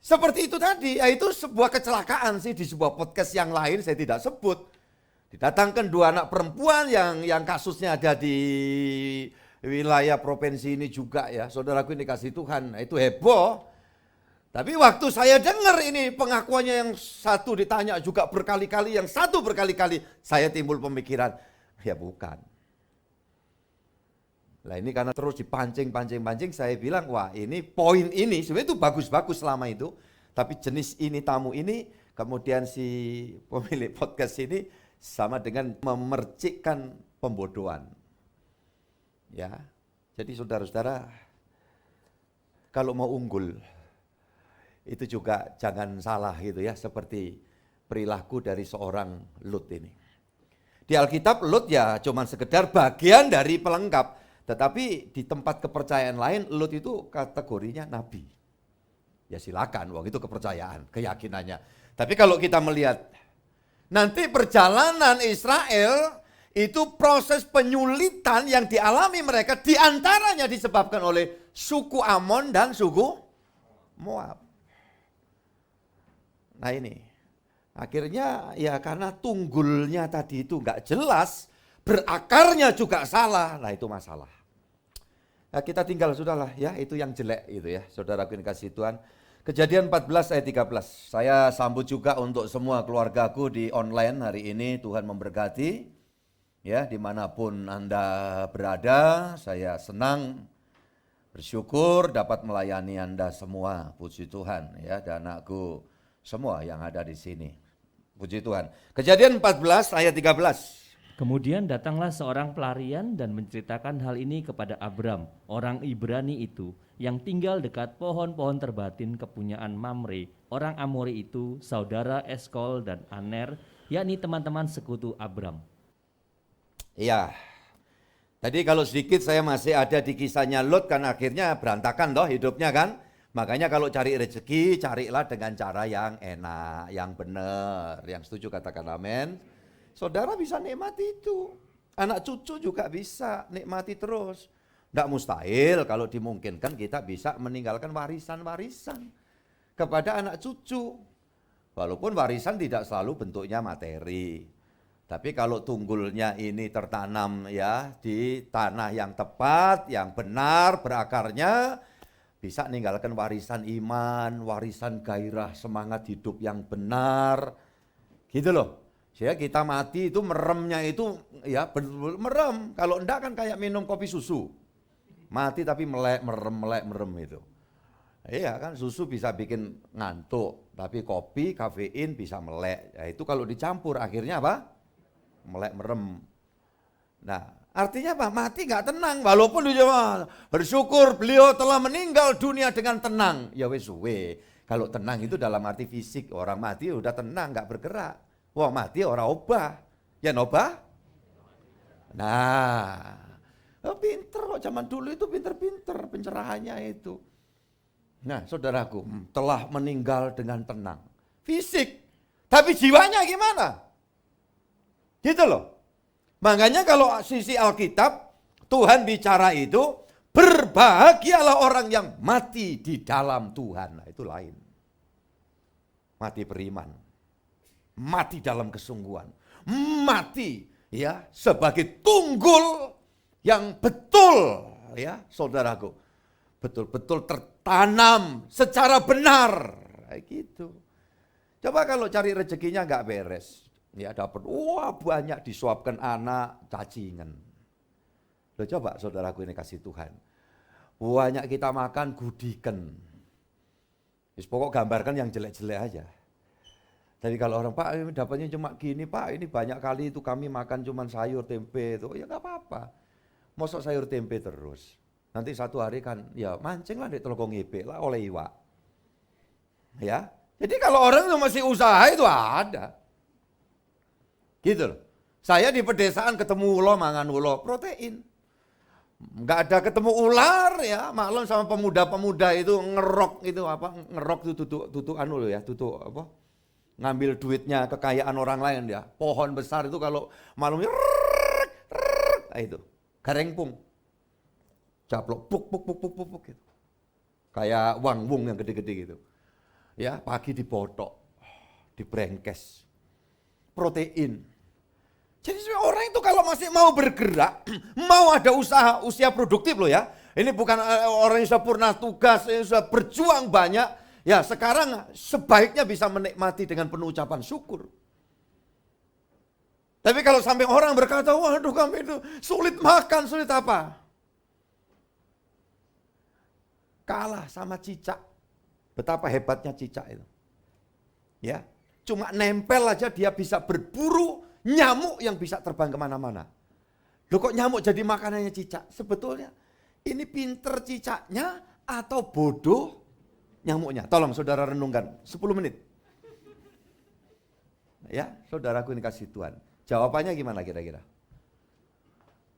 Seperti itu tadi, yaitu sebuah kecelakaan sih di sebuah podcast yang lain saya tidak sebut. Didatangkan 2 anak perempuan yang kasusnya ada di wilayah provinsi ini juga ya. Saudaraku ini kasih Tuhan, nah, itu heboh. Tapi waktu saya dengar ini pengakuannya yang satu ditanya juga berkali-kali, yang satu berkali-kali, saya timbul pemikiran, ya bukan. Nah ini karena terus dipancing, saya bilang, wah ini poin ini, sebenarnya itu bagus-bagus selama itu. Tapi jenis ini, tamu ini, kemudian si pemilik podcast ini, sama dengan memercikkan pembodohan. Ya. Jadi saudara-saudara, kalau mau unggul itu juga jangan salah gitu ya, seperti perilaku dari seorang Lut ini. Di Alkitab Lut ya cuman sekedar bagian dari pelengkap, tetapi di tempat kepercayaan lain Lut itu kategorinya nabi. Ya silakan, wah itu kepercayaan, keyakinannya. Tapi kalau kita melihat nanti perjalanan Israel itu proses penyulitan yang dialami mereka diantaranya disebabkan oleh suku Amon dan suku Moab. Nah ini, akhirnya ya karena tunggulnya tadi itu enggak jelas, berakarnya juga salah, nah itu masalah. Nah, kita tinggal sudahlah ya, itu yang jelek itu ya, saudaraku yang kasih Tuhan. Kejadian 14 ayat 13, saya sambut juga untuk semua keluargaku di online hari ini, Tuhan memberkati. Ya, dimanapun Anda berada, saya senang, bersyukur dapat melayani Anda semua, puji Tuhan. Ya, dan anakku semua yang ada di sini, puji Tuhan. Kejadian 14 ayat 13. Kemudian datanglah seorang pelarian dan menceritakan hal ini kepada Abram, orang Ibrani itu, yang tinggal dekat pohon-pohon terbatin kepunyaan Mamre, orang Amori itu, saudara Eskol dan Aner, yakni teman-teman sekutu Abram. Iya, tadi kalau sedikit saya masih ada di kisahnya Lot, kan akhirnya berantakan toh hidupnya kan. Makanya kalau cari rezeki, carilah dengan cara yang enak, yang benar. Yang setuju katakan amin. Saudara bisa nikmati itu. Anak cucu juga bisa nikmati terus. Tidak mustahil kalau dimungkinkan kita bisa meninggalkan warisan-warisan kepada anak cucu. Walaupun warisan tidak selalu bentuknya materi. Tapi kalau tunggulnya ini tertanam ya di tanah yang tepat, yang benar berakarnya, bisa meninggalkan warisan iman, warisan gairah semangat hidup yang benar. Gitu loh. Sehingga kita mati itu meremnya itu ya merem. Kalau enggak kan kayak minum kopi susu. Mati tapi melek merem itu. Iya kan susu bisa bikin ngantuk, tapi kopi, kafein bisa melek. Ya, itu kalau dicampur akhirnya apa? Melek merem. Nah artinya apa? Mati nggak tenang. Walaupun dia bersyukur beliau telah meninggal dunia dengan tenang. Ya wes suwe. Kalau tenang itu dalam arti fisik. Orang mati udah tenang, nggak bergerak. Wah mati orang obah, ya nobah. Nah, pinter kok zaman dulu itu pinter-pinter pencerahannya itu. Nah saudaraku, telah meninggal dengan tenang. Fisik, tapi jiwanya gimana? Gitu loh. Makanya kalau sisi Alkitab, Tuhan bicara itu, berbahagialah orang yang mati di dalam Tuhan. Nah itu lain. Mati beriman. Mati dalam kesungguhan, mati ya sebagai tunggul yang betul ya saudaraku, betul-betul tertanam secara benar, kayak gitu. Coba kalau cari rezekinya nggak beres, ya dapat wah banyak disuapkan anak cacingan, Loh coba saudaraku ini kasih Tuhan. Banyak kita makan gudiken. Pokok gambarkan yang jelek-jelek aja. Jadi kalau orang, Pak ini dapatnya cuma gini, Pak ini banyak kali itu kami makan cuma sayur tempe itu, ya nggak apa-apa. Mosok sayur tempe terus. Nanti satu hari kan, ya mancing lah di teloko ngebe lah oleh iwak. Ya, jadi kalau orang itu masih usaha itu ada. Gitu loh. Saya di pedesaan ketemu ulo, mangan ulo, protein. Nggak ada ketemu ular ya, maklum sama pemuda-pemuda itu ngerok itu apa, ngerok itu tutuk anu loh ya, tutuk apa, ngambil duitnya kekayaan orang lain ya. Pohon besar itu kalau malam itu garengpung, caplok puk gitu. Kayak wang-wung yang gede-gede gitu. Ya, pagi dipotok, dibrengkes, protein. Jadi orang itu kalau masih mau bergerak, mau ada usaha, usia produktif loh ya. Ini bukan orang yang sudah purna tugas, yang sudah berjuang banyak. Ya sekarang sebaiknya bisa menikmati dengan penuh ucapan syukur. Tapi kalau sampai orang berkata, waduh kami itu sulit makan, sulit apa? Kalah sama cicak. Betapa hebatnya cicak itu. Ya, cuma nempel aja dia bisa berburu nyamuk yang bisa terbang kemana-mana. Loh kok nyamuk jadi makanannya cicak? Sebetulnya ini pinter cicaknya atau bodoh nyamuknya? Tolong saudara renungkan 10 menit. Ya, saudaraku ini kasih Tuhan. Jawabannya gimana kira-kira?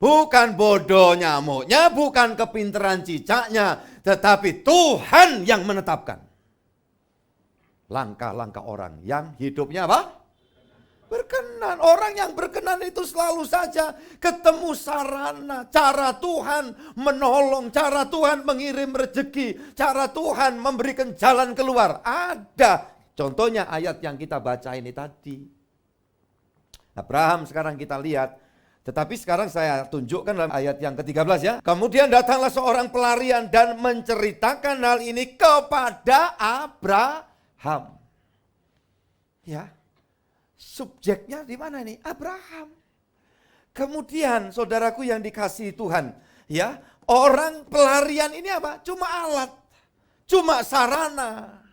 Bukan bodoh nyamuknya, bukan kepinteran cicaknya, tetapi Tuhan yang menetapkan langkah-langkah orang yang hidupnya apa? Berkenan. Orang yang berkenan itu selalu saja ketemu sarana, cara Tuhan menolong, cara Tuhan mengirim rezeki, cara Tuhan memberikan jalan keluar. Ada. Contohnya ayat yang kita baca ini tadi. Abraham sekarang kita lihat. Tetapi sekarang saya tunjukkan dalam ayat yang ke-13 ya. Kemudian datanglah seorang pelarian dan menceritakan hal ini kepada Abraham. Ya. Subjeknya di mana nih? Abraham. Kemudian saudaraku yang dikasihi Tuhan, ya, orang pelarian ini apa? Cuma alat, cuma sarana.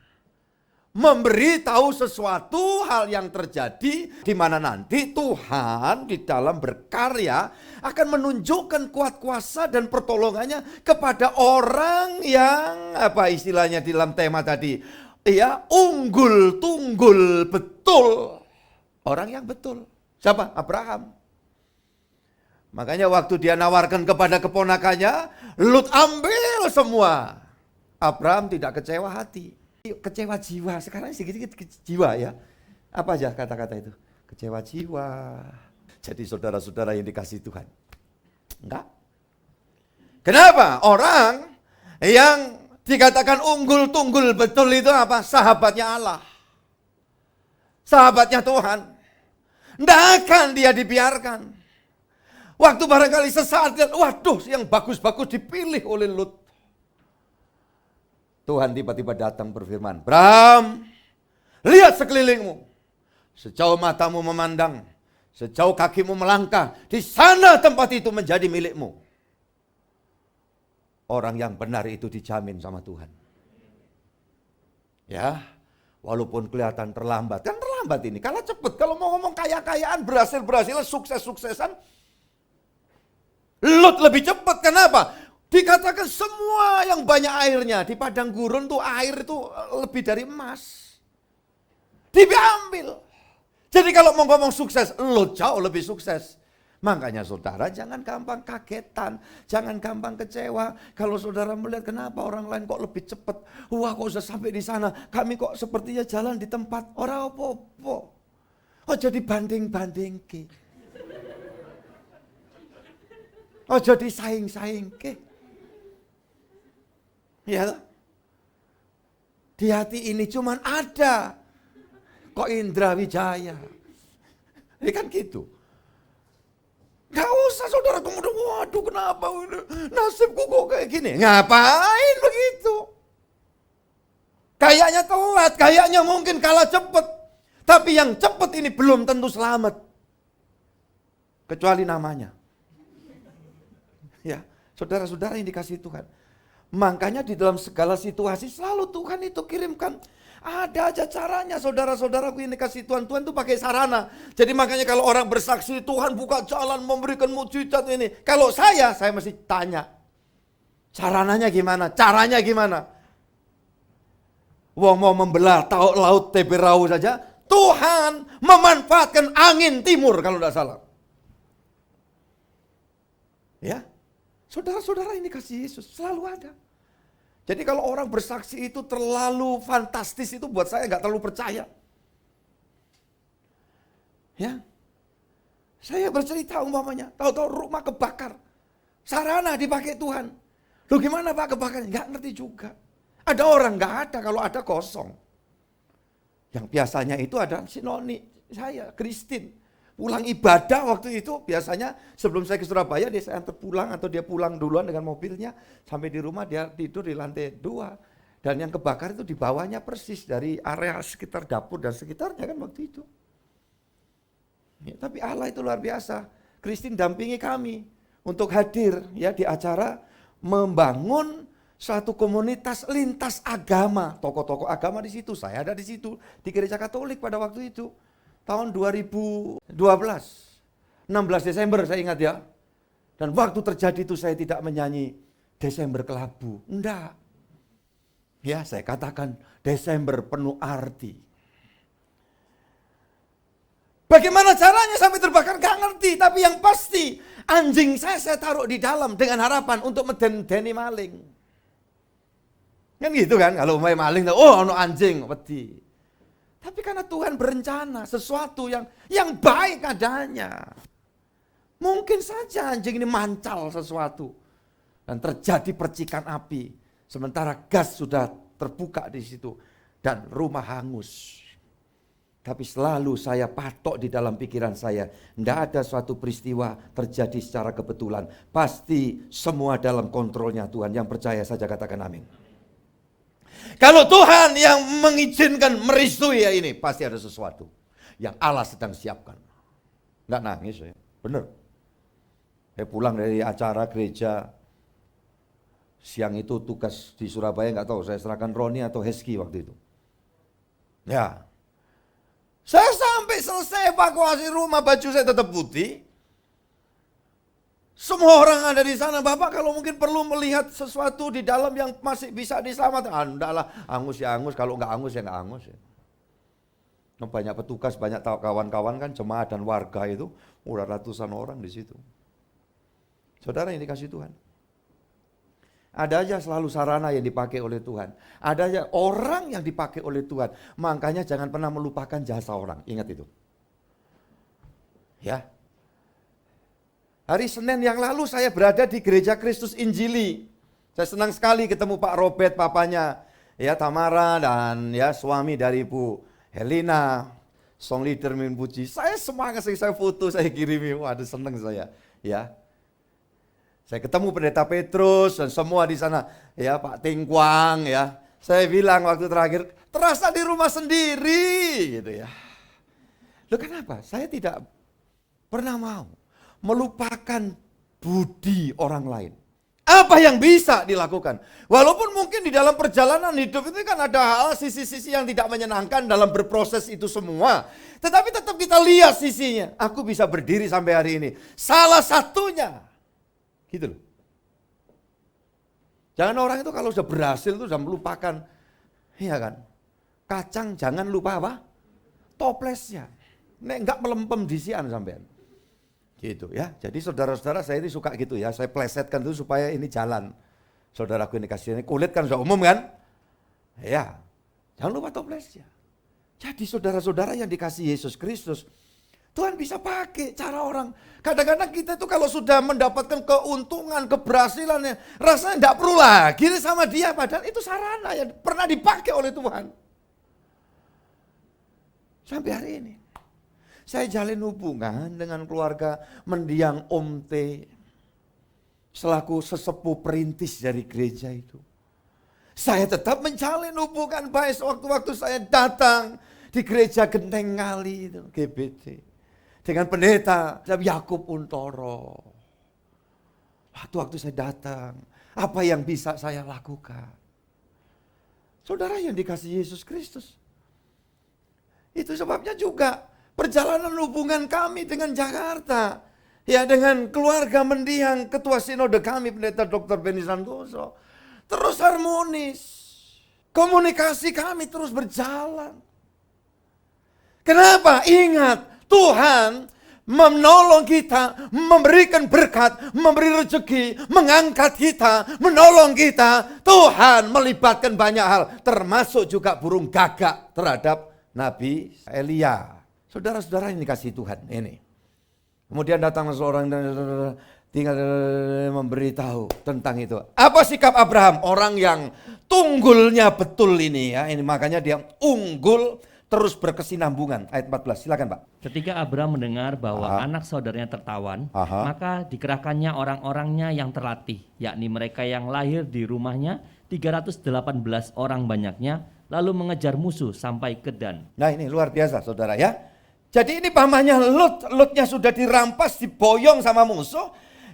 Memberi tahu sesuatu hal yang terjadi di mana nanti Tuhan di dalam berkarya akan menunjukkan kuat kuasa dan pertolongannya kepada orang yang apa istilahnya di dalam tema tadi, ya, unggul tunggul betul. Orang yang betul. Siapa? Abraham. Makanya waktu dia nawarkan kepada keponakannya, Lut ambil semua. Abraham tidak kecewa hati. Kecewa jiwa. Sekarang sedikit-sedikit jiwa ya. Apa aja kata-kata itu? Kecewa jiwa. Jadi saudara-saudara yang dikasihi Tuhan. Enggak. Kenapa? Orang yang dikatakan unggul tunggul betul itu apa? Sahabatnya Allah. Sahabatnya Tuhan. Tidak akan dia dibiarkan. Waktu barangkali sesaat, waduh yang bagus-bagus dipilih oleh Lut. Tuhan tiba-tiba datang berfirman, Abraham, lihat sekelilingmu. Sejauh matamu memandang, sejauh kakimu melangkah, di sana tempat itu menjadi milikmu. Orang yang benar itu dijamin sama Tuhan. Ya, walaupun kelihatan terlambat, kan terlambat ini, kalah cepet. Kalau mau ngomong kaya-kayaan, berhasil-berhasilan, sukses-suksesan, Lut lebih cepat. Kenapa? Dikatakan semua yang banyak airnya, di padang gurun tuh air itu lebih dari emas. Diambil. Jadi kalau mau ngomong sukses, Lut jauh lebih sukses. Makanya saudara jangan gampang kagetan, jangan gampang kecewa. Kalau saudara melihat kenapa orang lain kok lebih cepat. Wah kok sudah sampai di sana, kami kok sepertinya jalan di tempat orang apa-apa. Oh jadi banding-banding ke. Oh jadi saing-saing ke. Ya, di hati ini cuman ada kok Indra Wijaya. Ini kan gitu. Gak usah saudara kemudian, waduh kenapa nasibku kok kayak gini. Ngapain begitu? Kayaknya telat, kayaknya mungkin kalah cepet. Tapi yang cepet ini belum tentu selamat. Kecuali namanya. Ya, saudara-saudara yang dikasihi Tuhan. Makanya di dalam segala situasi selalu Tuhan itu kirimkan. Ada aja caranya, saudara-saudaraku yang dikasihi Tuhan. Tuhan itu pakai sarana. Jadi makanya kalau orang bersaksi, Tuhan buka jalan, memberikan mukjizat ini. Kalau saya mesti tanya, sarananya gimana? Caranya gimana? Wong mau membelah laut Teberau saja, Tuhan memanfaatkan angin timur kalau tidak salah. Ya, saudara-saudara ini kasih Yesus selalu ada. Jadi kalau orang bersaksi itu terlalu fantastis, itu buat saya nggak terlalu percaya. Ya, saya bercerita umpamanya, tahu-tahu rumah kebakar, sarana dipakai Tuhan. Loh gimana Pak kebakar? Nggak ngerti juga. Ada orang nggak ada, kalau ada kosong. Yang biasanya itu ada si Noni, saya, Christine. Pulang ibadah waktu itu biasanya sebelum saya ke Surabaya dia saya antar pulang atau dia pulang duluan dengan mobilnya. Sampai di rumah dia tidur di lantai 2. Dan yang kebakar itu di bawahnya persis dari area sekitar dapur dan sekitarnya kan waktu itu. Ya, tapi Allah itu luar biasa. Christine dampingi kami untuk hadir ya di acara membangun suatu komunitas lintas agama, tokoh-tokoh agama di situ. Saya ada di situ di Gereja Katolik pada waktu itu. Tahun 2012, 16 Desember saya ingat ya. Dan waktu terjadi itu saya tidak menyanyi Desember Kelabu. Enggak. Ya saya katakan Desember penuh arti. Bagaimana caranya sampai terbakar? Gak ngerti. Tapi yang pasti anjing saya taruh di dalam dengan harapan untuk medeni maling. Kan gitu kan, kalau maling, oh ono anjing, wedi. Tapi karena Tuhan berencana sesuatu yang baik adanya. Mungkin saja anjing ini mancal sesuatu. Dan terjadi percikan api. Sementara gas sudah terbuka di situ. Dan rumah hangus. Tapi selalu saya patok di dalam pikiran saya. Tidak ada suatu peristiwa terjadi secara kebetulan. Pasti semua dalam kontrolnya Tuhan. Yang percaya saja katakan amin. Kalau Tuhan yang mengizinkan meristui ya ini, pasti ada sesuatu yang Allah sedang siapkan. Enggak nangis ya, bener. Saya pulang dari acara gereja, siang itu tugas di Surabaya, nggak tahu, saya serahkan Roni atau Heski waktu itu. Ya, saya sampai selesai evakuasi rumah, baju saya tetap putih. Semua orang ada di sana, Bapak kalau mungkin perlu melihat sesuatu di dalam yang masih bisa diselamatkan. Enggak lah, angus ya angus, kalau enggak angus ya enggak angus ya. Banyak petugas, banyak kawan-kawan kan, jemaat dan warga itu, udah ratusan orang di situ. Saudara yang dikasih Tuhan. Ada aja selalu sarana yang dipakai oleh Tuhan. Ada aja orang yang dipakai oleh Tuhan. Makanya jangan pernah melupakan jasa orang, ingat itu. Ya. Hari Senin yang lalu saya berada di Gereja Kristus Injili. Saya senang sekali ketemu Pak Robert, papanya ya Tamara dan ya suami dari Bu Helena, song leader Mimpin Puji. Saya semangat, saya foto, saya kirimi. Waduh senang saya. Ya, saya ketemu Pendeta Petrus dan semua di sana. Ya Pak Tingkwang ya. Saya bilang waktu terakhir terasa di rumah sendiri gitu ya. Loh kenapa? Saya tidak pernah mau melupakan budi orang lain. Apa yang bisa dilakukan? Walaupun mungkin di dalam perjalanan hidup itu kan ada hal sisi-sisi yang tidak menyenangkan dalam berproses itu semua. Tetapi tetap kita lihat sisinya. Aku bisa berdiri sampai hari ini. Salah satunya. Gitu loh. Jangan orang itu kalau sudah berhasil itu sudah melupakan. Iya kan? Kacang jangan lupa apa? Toplesnya. Nek enggak melempem disian sampean. Gitu ya. Jadi saudara-saudara saya ini suka gitu ya. Saya plesetkan itu supaya ini jalan. Saudaraku ini kasih ini kulit kan sudah umum kan? Ya. Jangan lupa toplesnya. Jadi saudara-saudara yang dikasih Yesus Kristus, Tuhan bisa pakai cara orang. Kadang-kadang kita itu kalau sudah mendapatkan keuntungan, keberhasilannya, rasanya tidak perlu lagi sama dia. Padahal itu sarana yang pernah dipakai oleh Tuhan. Sampai hari ini. Saya jalin hubungan dengan keluarga mendiang Om T. Selaku sesepuh perintis dari gereja itu. Saya tetap menjalin hubungan baik sewaktu-waktu saya datang di gereja Genteng Ngali itu, GBT. Dengan pendeta Yakub Untoro. Waktu saya datang, apa yang bisa saya lakukan? Saudara yang dikasihi Yesus Kristus. Itu sebabnya juga perjalanan hubungan kami dengan Jakarta, ya dengan keluarga mendiang ketua sinode kami, Pendeta Dr. Benny Santoso, terus harmonis. Komunikasi kami terus berjalan. Kenapa? Ingat, Tuhan menolong kita, memberikan berkat, memberi rezeki, mengangkat kita, menolong kita. Tuhan melibatkan banyak hal, termasuk juga burung gagak terhadap Nabi Elia. Saudara-saudara yang dikasihi Tuhan ini. Kemudian datang seorang dan tinggal memberitahu tentang itu. Apa sikap Abraham? Orang yang tunggulnya betul ini ya. Ini makanya dia unggul, terus berkesinambungan. Ayat 14, silakan Pak. Ketika Abraham mendengar bahwa anak saudaranya tertawan, maka dikerahkannya orang-orangnya yang terlatih, yakni mereka yang lahir di rumahnya 318 orang banyaknya, lalu mengejar musuh sampai ke Dan. Nah ini luar biasa saudara ya. Jadi ini pamannya Lutnya sudah dirampas, diboyong sama musuh.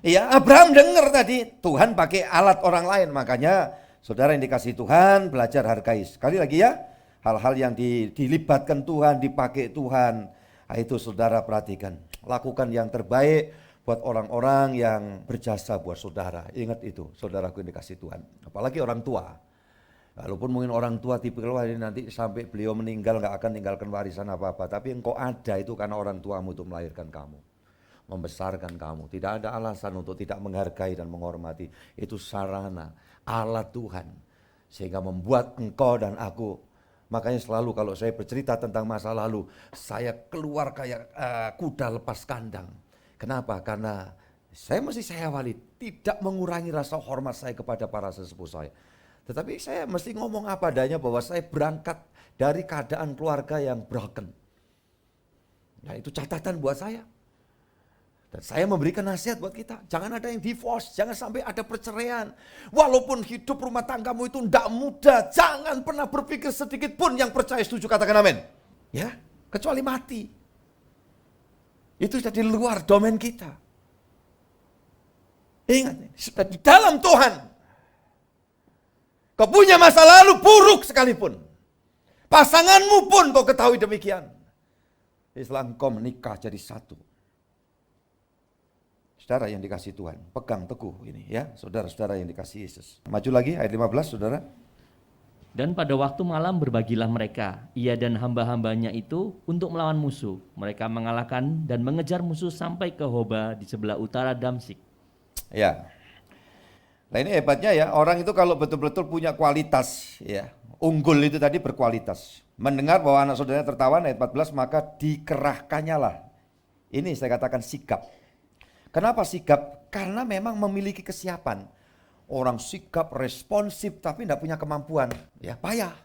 Ya, Abraham dengar tadi Tuhan pakai alat orang lain. Makanya saudara yang dikasihi Tuhan, belajar hargai. Sekali lagi ya. Hal-hal yang dilibatkan Tuhan, dipakai Tuhan, itu saudara perhatikan. Lakukan yang terbaik buat orang-orang yang berjasa buat saudara. Ingat itu, saudaraku yang dikasih Tuhan. Apalagi orang tua. Walaupun mungkin orang tua tipikal nanti sampai beliau meninggal gak akan tinggalkan warisan apa-apa. Tapi engkau ada itu karena orang tuamu itu melahirkan kamu. Membesarkan kamu. Tidak ada alasan untuk tidak menghargai dan menghormati. Itu sarana, alat Tuhan. Sehingga membuat engkau dan aku. Makanya selalu kalau saya bercerita tentang masa lalu, saya keluar kayak kuda lepas kandang. Kenapa? Karena saya awali tidak mengurangi rasa hormat saya kepada para sesepuh saya. Tetapi saya mesti ngomong apa adanya bahwa saya berangkat dari keadaan keluarga yang broken. Nah itu catatan buat saya. Dan saya memberikan nasihat buat kita, jangan ada yang divorce, jangan sampai ada perceraian. Walaupun hidup rumah tanggamu itu tidak mudah, jangan pernah berpikir sedikit pun yang percaya setuju katakan amin. Ya, kecuali mati. Itu sudah di luar domain kita. Ingat, sudah di dalam Tuhan. Kau punya masa lalu buruk sekalipun. Pasanganmu pun kau ketahui demikian. Setelah engkau menikah jadi satu. Saudara yang dikasih Tuhan, pegang teguh ini ya, saudara-saudara yang dikasih Yesus. Maju lagi ayat 15 saudara. Dan pada waktu malam berbagilah mereka, ia dan hamba-hambanya itu untuk melawan musuh. Mereka mengalahkan dan mengejar musuh sampai ke Hoba di sebelah utara Damsik. Ya, nah ini hebatnya ya, orang itu kalau betul-betul punya kualitas ya, unggul itu tadi berkualitas. Mendengar bahwa anak saudaranya tertawan ayat 14, maka dikerahkannya lah. Ini saya katakan sigap. Kenapa sigap? Karena memang memiliki kesiapan. Orang sigap, responsif, tapi tidak punya kemampuan. Ya payah.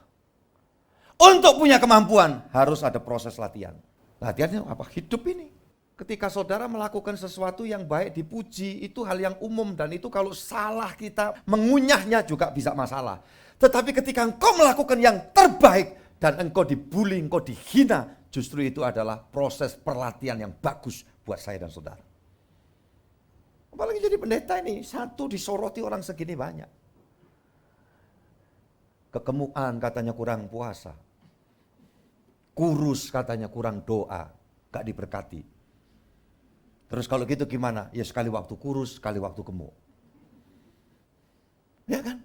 Untuk punya kemampuan, harus ada proses latihan. Latihannya apa? Hidup ini. Ketika saudara melakukan sesuatu yang baik, dipuji, itu hal yang umum. Dan itu kalau salah kita, mengunyahnya juga bisa masalah. Tetapi ketika engkau melakukan yang terbaik, dan engkau dibully, engkau dihina, justru itu adalah proses perlatihan yang bagus buat saya dan saudara. Apalagi jadi pendeta ini, satu disoroti orang segini banyak. Kegemukan katanya kurang puasa. Kurus katanya kurang doa, gak diberkati. Terus kalau gitu gimana? Ya sekali waktu kurus, sekali waktu gemuk. Ya kan?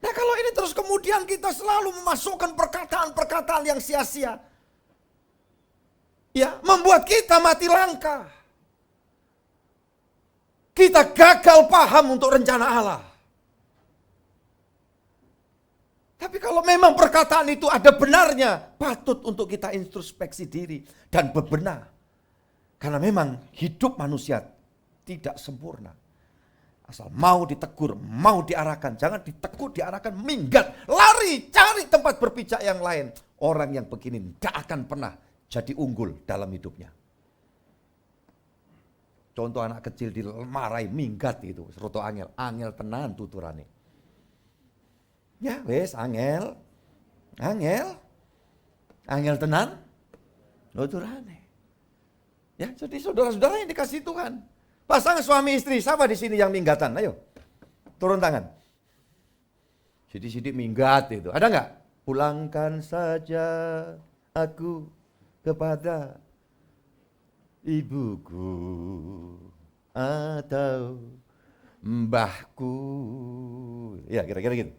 Nah kalau ini terus kemudian kita selalu memasukkan perkataan-perkataan yang sia-sia. Ya, membuat kita mati langkah. Kita gagal paham untuk rencana Allah. Tapi kalau memang perkataan itu ada benarnya, patut untuk kita introspeksi diri dan bebenah. Karena memang hidup manusia tidak sempurna. Asal mau ditegur, mau diarahkan. Jangan ditegur, diarahkan, minggat, lari, cari tempat berpijak yang lain. Orang yang begini tidak akan pernah jadi unggul dalam hidupnya. Contoh anak kecil dimarahi, minggat itu. Seroto angel, angel tenan tuturane. Ya wes, angel tenan tuturane. Ya, jadi saudara-saudara yang dikasih Tuhan. Pasangan suami istri, siapa di sini yang minggatan? Ayo, turun tangan. Sidik-sidik minggat itu. Ada nggak? Pulangkan saja aku kepada ibuku atau mbahku. Ya, kira-kira gitu.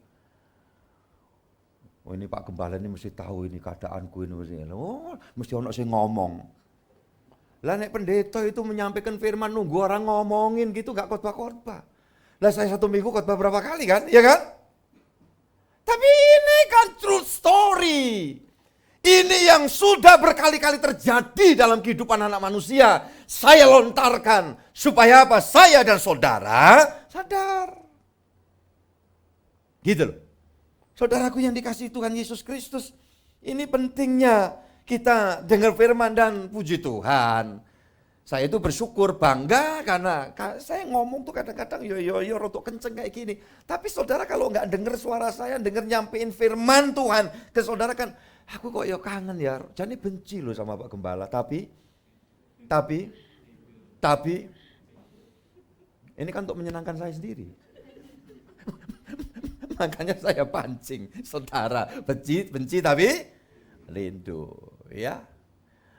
Oh, ini Pak Gembala ini mesti tahu ini keadaanku ini mesti. Oh, mesti ono sing ngomong. Lah nek pendeta itu menyampaikan firman nunggu orang ngomongin gitu gak khotbah-khotbah. Lah saya 1 minggu khotbah berapa kali kan? Iya kan? Tapi ini kan true story. Ini yang sudah berkali-kali terjadi dalam kehidupan anak manusia. Saya lontarkan supaya apa? Saya dan saudara sadar. Gitu loh. Saudaraku yang dikasihi Tuhan Yesus Kristus. Ini pentingnya kita dengar firman dan puji Tuhan. Saya itu bersyukur, bangga karena saya ngomong tuh kadang-kadang yo rotok kenceng kayak gini. Tapi saudara kalau nggak dengar suara saya, dengar nyampein firman Tuhan ke saudara kan, aku kok yo kangen ya. Jadi benci loh sama Pak Gembala. Tapi ini kan untuk menyenangkan saya sendiri. Makanya saya pancing, saudara benci tapi rindu. Ya,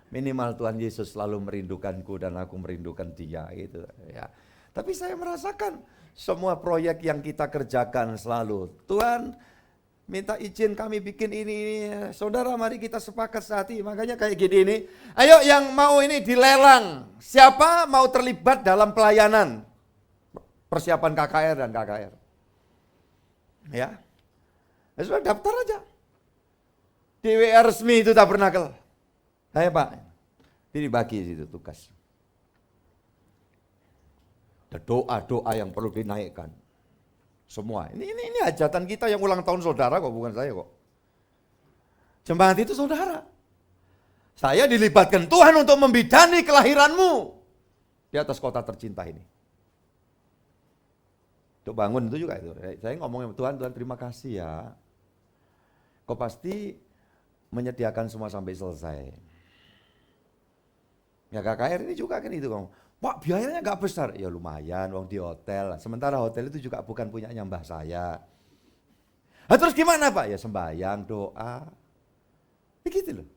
minimal Tuhan Yesus selalu merindukanku dan aku merindukan dia gitu ya. Tapi saya merasakan semua proyek yang kita kerjakan selalu Tuhan minta izin kami bikin ini. Saudara mari kita sepakat sehati. Makanya kayak gini ini. Ayo yang mau ini dilelang. Siapa mau terlibat dalam pelayanan persiapan KKR dan KKR? Ya, sudah daftar aja. Di WA resmi itu tabernakel. Ayo Pak, ini dibagi situ tugas. Ada doa-doa yang perlu dinaikkan. Semua. Ini hajatan kita yang ulang tahun saudara kok, bukan saya kok. Jemaat itu saudara. Saya dilibatkan Tuhan untuk membidani kelahiranmu di atas kota tercinta ini. Untuk bangun itu juga itu. Saya ngomongin Tuhan terima kasih ya. Kau pasti menyediakan semua sampai selesai. Ya KKR ini juga kan itu Kong. Pak biayanya gak besar. Ya lumayan, wong di hotel. Sementara hotel itu juga bukan punyanya mbah saya. Nah, terus gimana Pak? Ya sembahyang, doa. Begitu loh.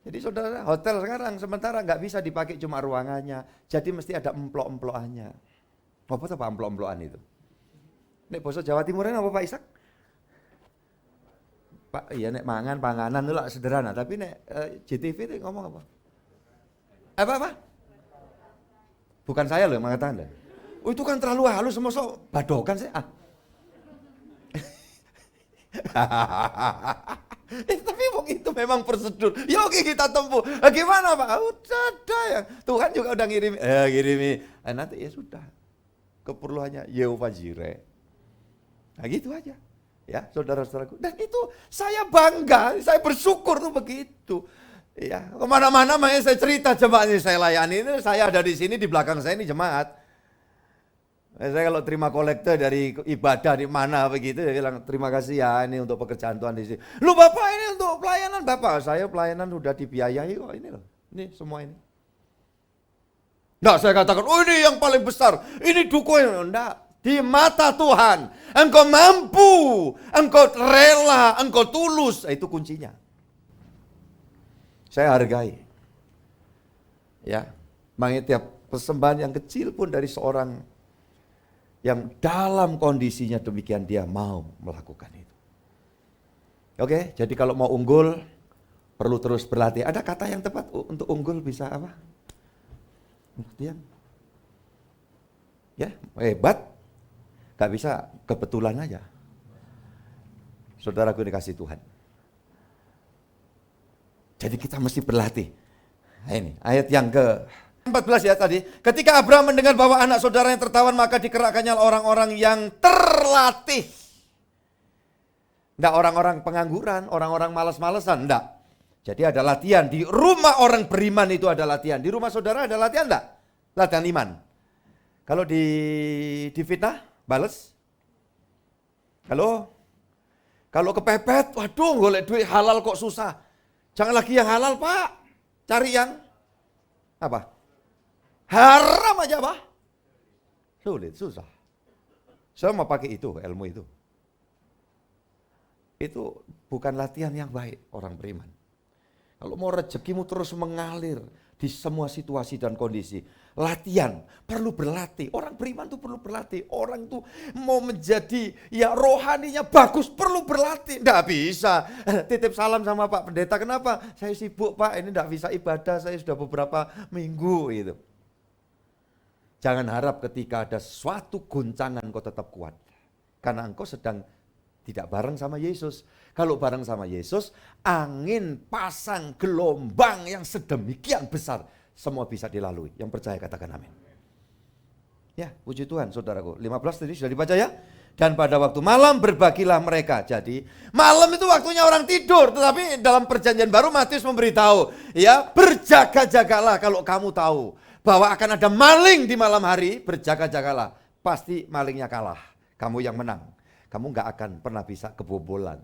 Jadi saudara, hotel sekarang sementara gak bisa dipakai cuma ruangannya. Jadi mesti ada emplok-emplokannya. Apa tuh Pak emplok-emplokan itu? Nek basa Jawa Timuran apa Pak Ishak? Pak, iya nek panganan itu lah sederhana, tapi nek JTV itu ngomong apa? Apa? Bukan saya loh yang mengatakan. Oh itu kan terlalu halus, masa badokan sih. Tapi itu memang prosedur. Ya oke kita tempuh. Gimana Pak? Udah ada ya. Tuhan juga udah ngirimi. Nanti ya sudah. Keperluannya Yehova Jireh. Nah gitu aja. Ya, saudara-saudaraku. Dan itu saya bangga, saya bersyukur tuh begitu. Ya, kemana-mana makanya saya cerita jemaat ini saya layani ini, saya ada di sini di belakang saya ini jemaat. Saya kalau terima kolektor dari ibadah di mana begitu, saya bilang terima kasih ya ini untuk pekerjaan Tuhan di sini. Lu Bapak ini untuk pelayanan Bapak, saya pelayanan udah dibiayai kok ini loh, ini semua ini. Enggak, saya katakan, oh ini yang paling besar, ini dukung, enggak. Di mata Tuhan, engkau mampu, engkau rela, engkau tulus, itu kuncinya. Saya hargai. Ya, makanya tiap persembahan yang kecil pun dari seorang yang dalam kondisinya demikian dia mau melakukan itu. Oke, jadi kalau mau unggul perlu terus berlatih. Ada kata yang tepat untuk unggul bisa apa? Latihan. Ya, hebat. Gak bisa kebetulan aja. Saudaraku dikasih Tuhan. Jadi kita mesti berlatih. Nah ini ayat yang ke-14 ya tadi. Ketika Abraham mendengar bahwa anak saudaranya tertawan, maka dikerahkannya orang-orang yang terlatih. Enggak orang-orang pengangguran, orang-orang malas-malesan, enggak. Jadi ada latihan. Di rumah orang beriman itu ada latihan. Di rumah saudara ada latihan enggak? Latihan iman. Kalau di fitnah bales. Halo? Kalau kepepet, waduh golek duit halal kok susah. Jangan lagi yang halal Pak. Cari yang apa? Haram aja apa? Sulit, susah. Saya mau pakai itu, ilmu itu. Itu bukan latihan yang baik orang beriman. Kalau mau rezekimu terus mengalir di semua situasi dan kondisi, latihan, perlu berlatih. Orang beriman tuh perlu berlatih. Orang tuh mau menjadi ya rohaninya bagus, perlu berlatih. Nggak bisa titip salam sama Pak Pendeta, kenapa? Saya sibuk Pak, ini nggak bisa ibadah, saya sudah beberapa minggu gitu. Jangan harap ketika ada suatu goncangan kau tetap kuat. Karena engkau sedang tidak bareng sama Yesus. Kalau bareng sama Yesus, angin, pasang, gelombang yang sedemikian besar, semua bisa dilalui. Yang percaya katakan amin. Ya, puji Tuhan saudaraku. 15 tadi sudah dibaca ya. Dan pada waktu malam berbagilah mereka. Jadi malam itu waktunya orang tidur. Tetapi dalam perjanjian baru Matius memberitahu, ya, berjaga-jagalah kalau kamu tahu bahwa akan ada maling di malam hari, berjaga-jagalah. Pasti malingnya kalah, kamu yang menang. Kamu nggak akan pernah bisa kebobolan.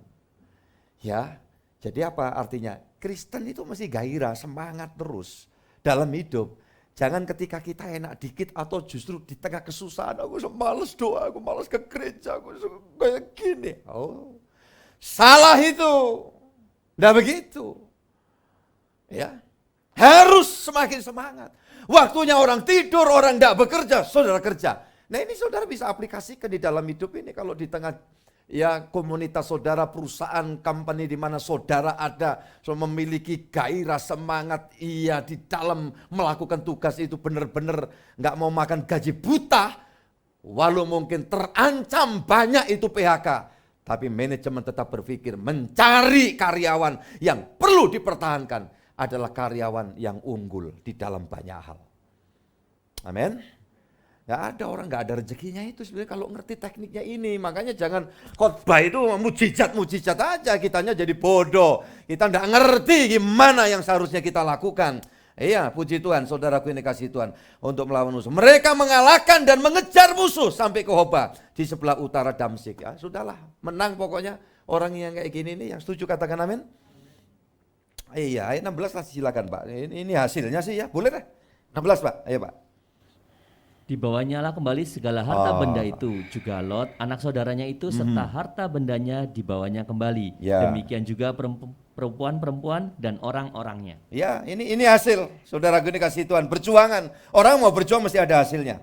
Ya, jadi apa artinya? Kristen itu mesti gairah, semangat terus dalam hidup. Jangan ketika kita enak dikit atau justru di tengah kesusahan, aku males doa, aku males ke gereja, aku kayak gini. Oh, salah itu. Nggak begitu. Ya, harus semakin semangat. Waktunya orang tidur, orang tidak bekerja, saudara kerja. Nah ini saudara bisa aplikasikan di dalam hidup ini. Kalau di tengah ya komunitas saudara, perusahaan, company di mana saudara ada, memiliki gairah, semangat, iya di dalam melakukan tugas itu benar-benar nggak mau makan gaji buta, walau mungkin terancam banyak itu PHK. Tapi manajemen tetap berpikir mencari karyawan yang perlu dipertahankan adalah karyawan yang unggul di dalam banyak hal. Amin. Gak ada orang gak ada rezekinya itu sebenarnya kalau ngerti tekniknya ini. Makanya jangan khotbah itu mujizat aja, kitanya jadi bodoh. Kita gak ngerti gimana yang seharusnya kita lakukan. Iya, puji Tuhan, saudaraku ini kasih Tuhan untuk melawan musuh. Mereka mengalahkan dan mengejar musuh sampai ke Hoba di sebelah utara Damsyik. Ya, sudahlah, menang pokoknya orang yang kayak gini nih. Yang setuju katakan amin. Iya, ayat 16 lah silakan Pak. Ini hasilnya sih ya, boleh deh. 16 Pak, ayo Pak. Dibawanyalah kembali segala harta benda itu, juga Lot, anak saudaranya itu, serta harta bendanya dibawanya kembali. Ya. Demikian juga perempuan-perempuan dan orang-orangnya. Ya, ini hasil. Saudaraku ini kasih Tuhan, perjuangan. Orang mau berjuang mesti ada hasilnya.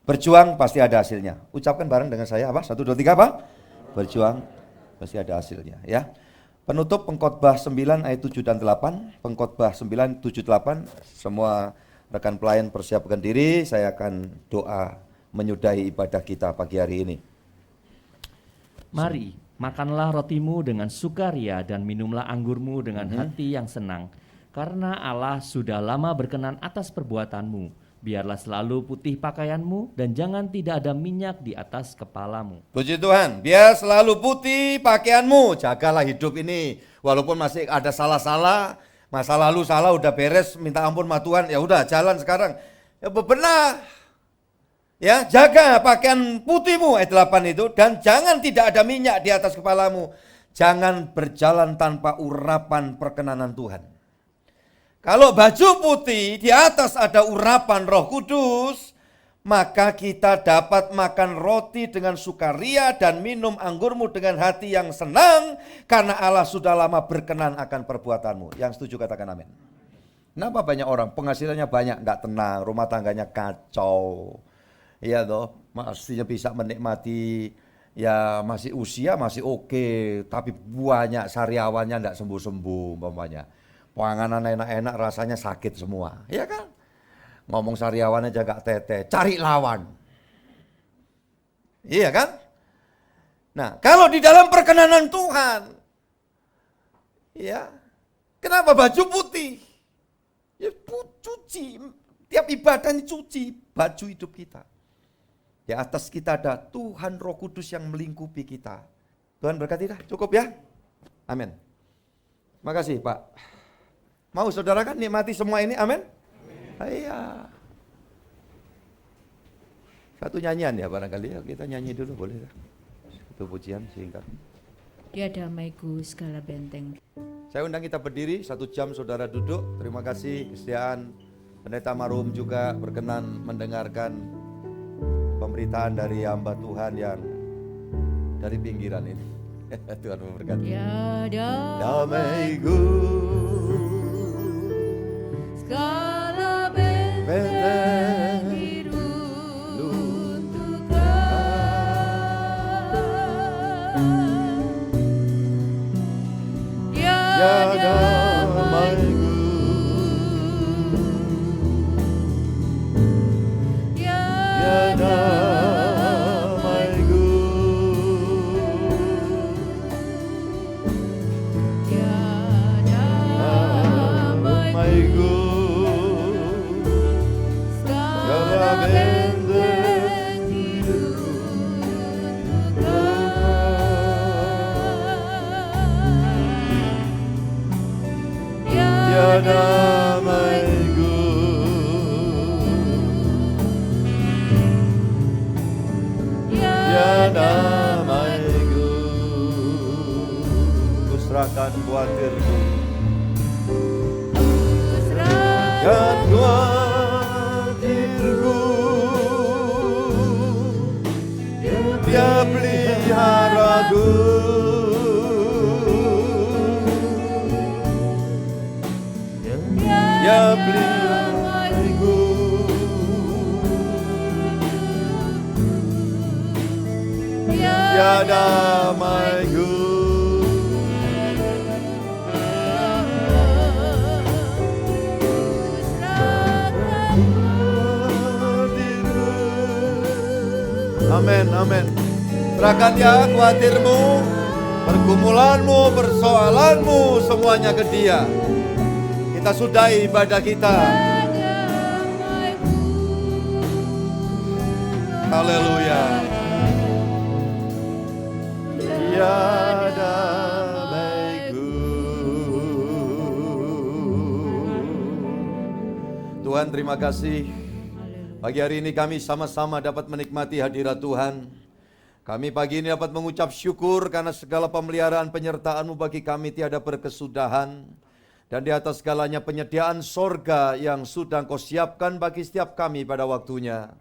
Berjuang pasti ada hasilnya. Ucapkan bareng dengan saya apa? 1, 2, 3 apa? Berjuang pasti ada hasilnya ya. Penutup Pengkhotbah 9 ayat 7 dan 8. Pengkhotbah 9, 7, 8. Semua rekan pelayan persiapkan diri. Saya akan doa menyudahi ibadah kita pagi hari ini. Mari, makanlah rotimu dengan sukaria dan minumlah anggurmu dengan hati yang senang. Karena Allah sudah lama berkenan atas perbuatanmu. Biarlah selalu putih pakaianmu dan jangan tidak ada minyak di atas kepalamu. Puji Tuhan, biar selalu putih pakaianmu. Jagalah hidup ini. Walaupun masih ada salah-salah, masa lalu salah udah beres, minta ampun sama Tuhan, ya udah jalan sekarang. Ya bebenah. Ya, jaga pakaian putihmu ayat 8 itu dan jangan tidak ada minyak di atas kepalamu. Jangan berjalan tanpa urapan perkenanan Tuhan. Kalau baju putih di atas ada urapan Roh Kudus, maka kita dapat makan roti dengan sukaria dan minum anggurmu dengan hati yang senang karena Allah sudah lama berkenan akan perbuatanmu. Yang setuju katakan amin. Kenapa banyak orang penghasilannya banyak enggak tenang, rumah tangganya kacau. Iya toh, mestinya bisa menikmati ya masih usia masih oke, tapi banyak sariawannya enggak sembuh-sembuh umpamanya. Panganan enak-enak rasanya sakit semua, ya kan? Ngomong sariawan aja gak tete, cari lawan. Iya kan? Nah, kalau di dalam perkenanan Tuhan, ya, kenapa baju putih? Ya cuci, tiap ibadah ini cuci baju hidup kita. Di atas kita ada Tuhan Roh Kudus yang melingkupi kita. Tuhan berkati dah, cukup ya? Amin. Makasih Pak. Mau saudara kan nikmati semua ini, amin? Iya. Satu nyanyian ya barangkali ya, kita nyanyi dulu boleh ya? Satu pujian singkat. Dia damaiku segala benteng. Saya undang kita berdiri, 1 jam saudara duduk. Terima kasih kesediaan Pendeta Marum juga berkenan mendengarkan pemberitaan dari hamba Tuhan yang dari pinggiran ini. Tuhan memberkati. Damaiku segala benteng hidup lunturkan. Ya damaiku, ya damaiku, ya damaiku, segala benteng hidup lunturkan. Ya damaiku, ya damaiku, ku serahkan khawatirku, serahkan khawatirku, dia peliharaku, dia peliharaku, ya damaiku, amin, amin. Serahkan ya khawatirmu, pergumulanmu, persoalanmu, semuanya ke Dia. Kita sudahi ibadah kita. Haleluya. Ya damaiku. Tuhan, terima kasih. Pagi hari ini kami sama-sama dapat menikmati hadirat Tuhan. Kami pagi ini dapat mengucap syukur karena segala pemeliharaan penyertaan-Mu bagi kami tiada berkesudahan. Dan di atas segalanya penyediaan sorga yang sudah Engkau siapkan bagi setiap kami pada waktunya.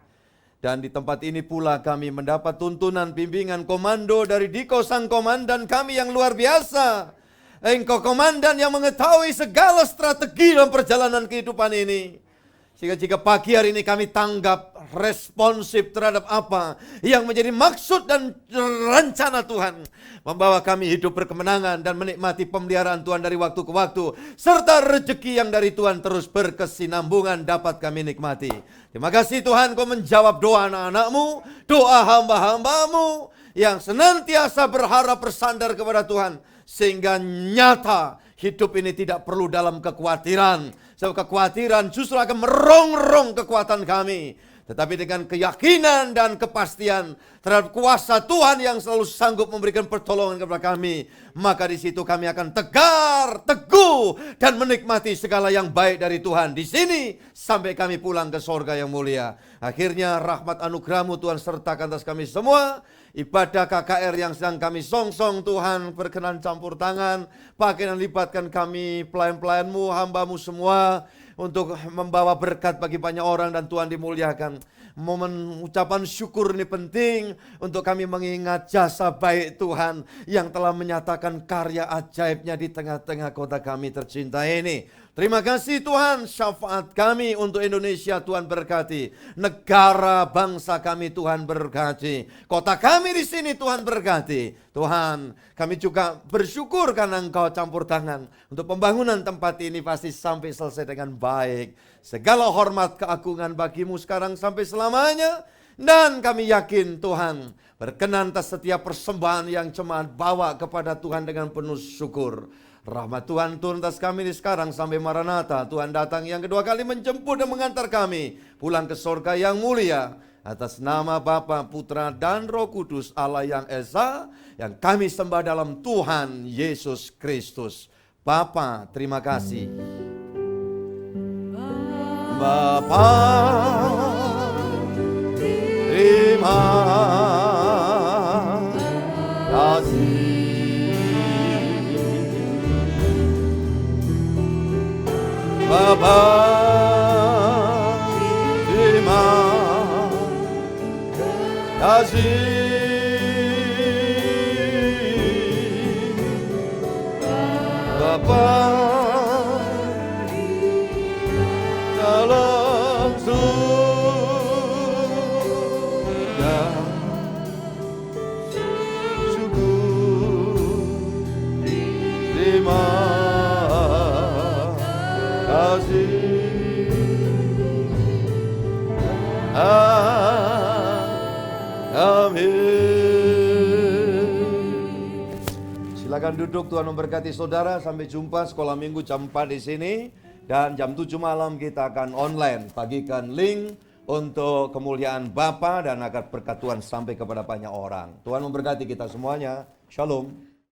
Dan di tempat ini pula kami mendapat tuntunan, bimbingan, komando dari Diko Sang Komandan kami yang luar biasa. Engkau Komandan yang mengetahui segala strategi dalam perjalanan kehidupan ini. Sehingga jika pagi hari ini kami tanggap responsif terhadap apa yang menjadi maksud dan rencana Tuhan, membawa kami hidup berkemenangan dan menikmati pemeliharaan Tuhan dari waktu ke waktu, serta rezeki yang dari Tuhan terus berkesinambungan dapat kami nikmati. Terima kasih Tuhan, Kau menjawab doa anak-anak-Mu, doa hamba-hamba-Mu yang senantiasa berharap bersandar kepada Tuhan, sehingga nyata hidup ini tidak perlu dalam kekhawatiran. Sebab kekhawatiran justru akan merongrong kekuatan kami. Tetapi dengan keyakinan dan kepastian terhadap kuasa Tuhan yang selalu sanggup memberikan pertolongan kepada kami, maka di situ kami akan tegar, teguh, dan menikmati segala yang baik dari Tuhan di sini sampai kami pulang ke sorga yang mulia. Akhirnya rahmat anugerah-Mu Tuhan sertakan atas kami semua. Ibadah KKR yang sedang kami songsong Tuhan, berkenan campur tangan, pakai dan libatkan kami pelayan-pelayan-Mu, hamba-Mu semua, untuk membawa berkat bagi banyak orang dan Tuhan dimuliakan. Momen ucapan syukur ini penting untuk kami mengingat jasa baik Tuhan yang telah menyatakan karya ajaibnya di tengah-tengah kota kami tercinta ini. Terima kasih Tuhan, syafaat kami untuk Indonesia Tuhan berkati. Negara bangsa kami Tuhan berkati. Kota kami di sini Tuhan berkati. Tuhan, kami juga bersyukur karena Engkau campur tangan untuk pembangunan tempat ini pasti sampai selesai dengan baik. Segala hormat keagungan bagi-Mu sekarang sampai selamanya. Dan kami yakin Tuhan berkenan atas setiap persembahan yang jemaat bawa kepada Tuhan dengan penuh syukur. Rahmat Tuhan turun atas kami di sekarang sampai Maranatha. Tuhan datang yang kedua kali menjemput dan mengantar kami pulang ke sorga yang mulia. Atas nama Bapa, Putra, dan Roh Kudus Allah yang Esa, yang kami sembah dalam Tuhan Yesus Kristus. Bapa, terima kasih. Bapa, terima kasih. Bapa, Bapa dalam surga, syukur, terima kasih. Amin. Silakan duduk, Tuhan memberkati saudara. Sampai jumpa sekolah minggu jam 4 di sini. Dan jam 7 malam kita akan online. Bagikan link untuk kemuliaan Bapa dan agar berkat Tuhan sampai kepada banyak orang. Tuhan memberkati kita semuanya. Shalom.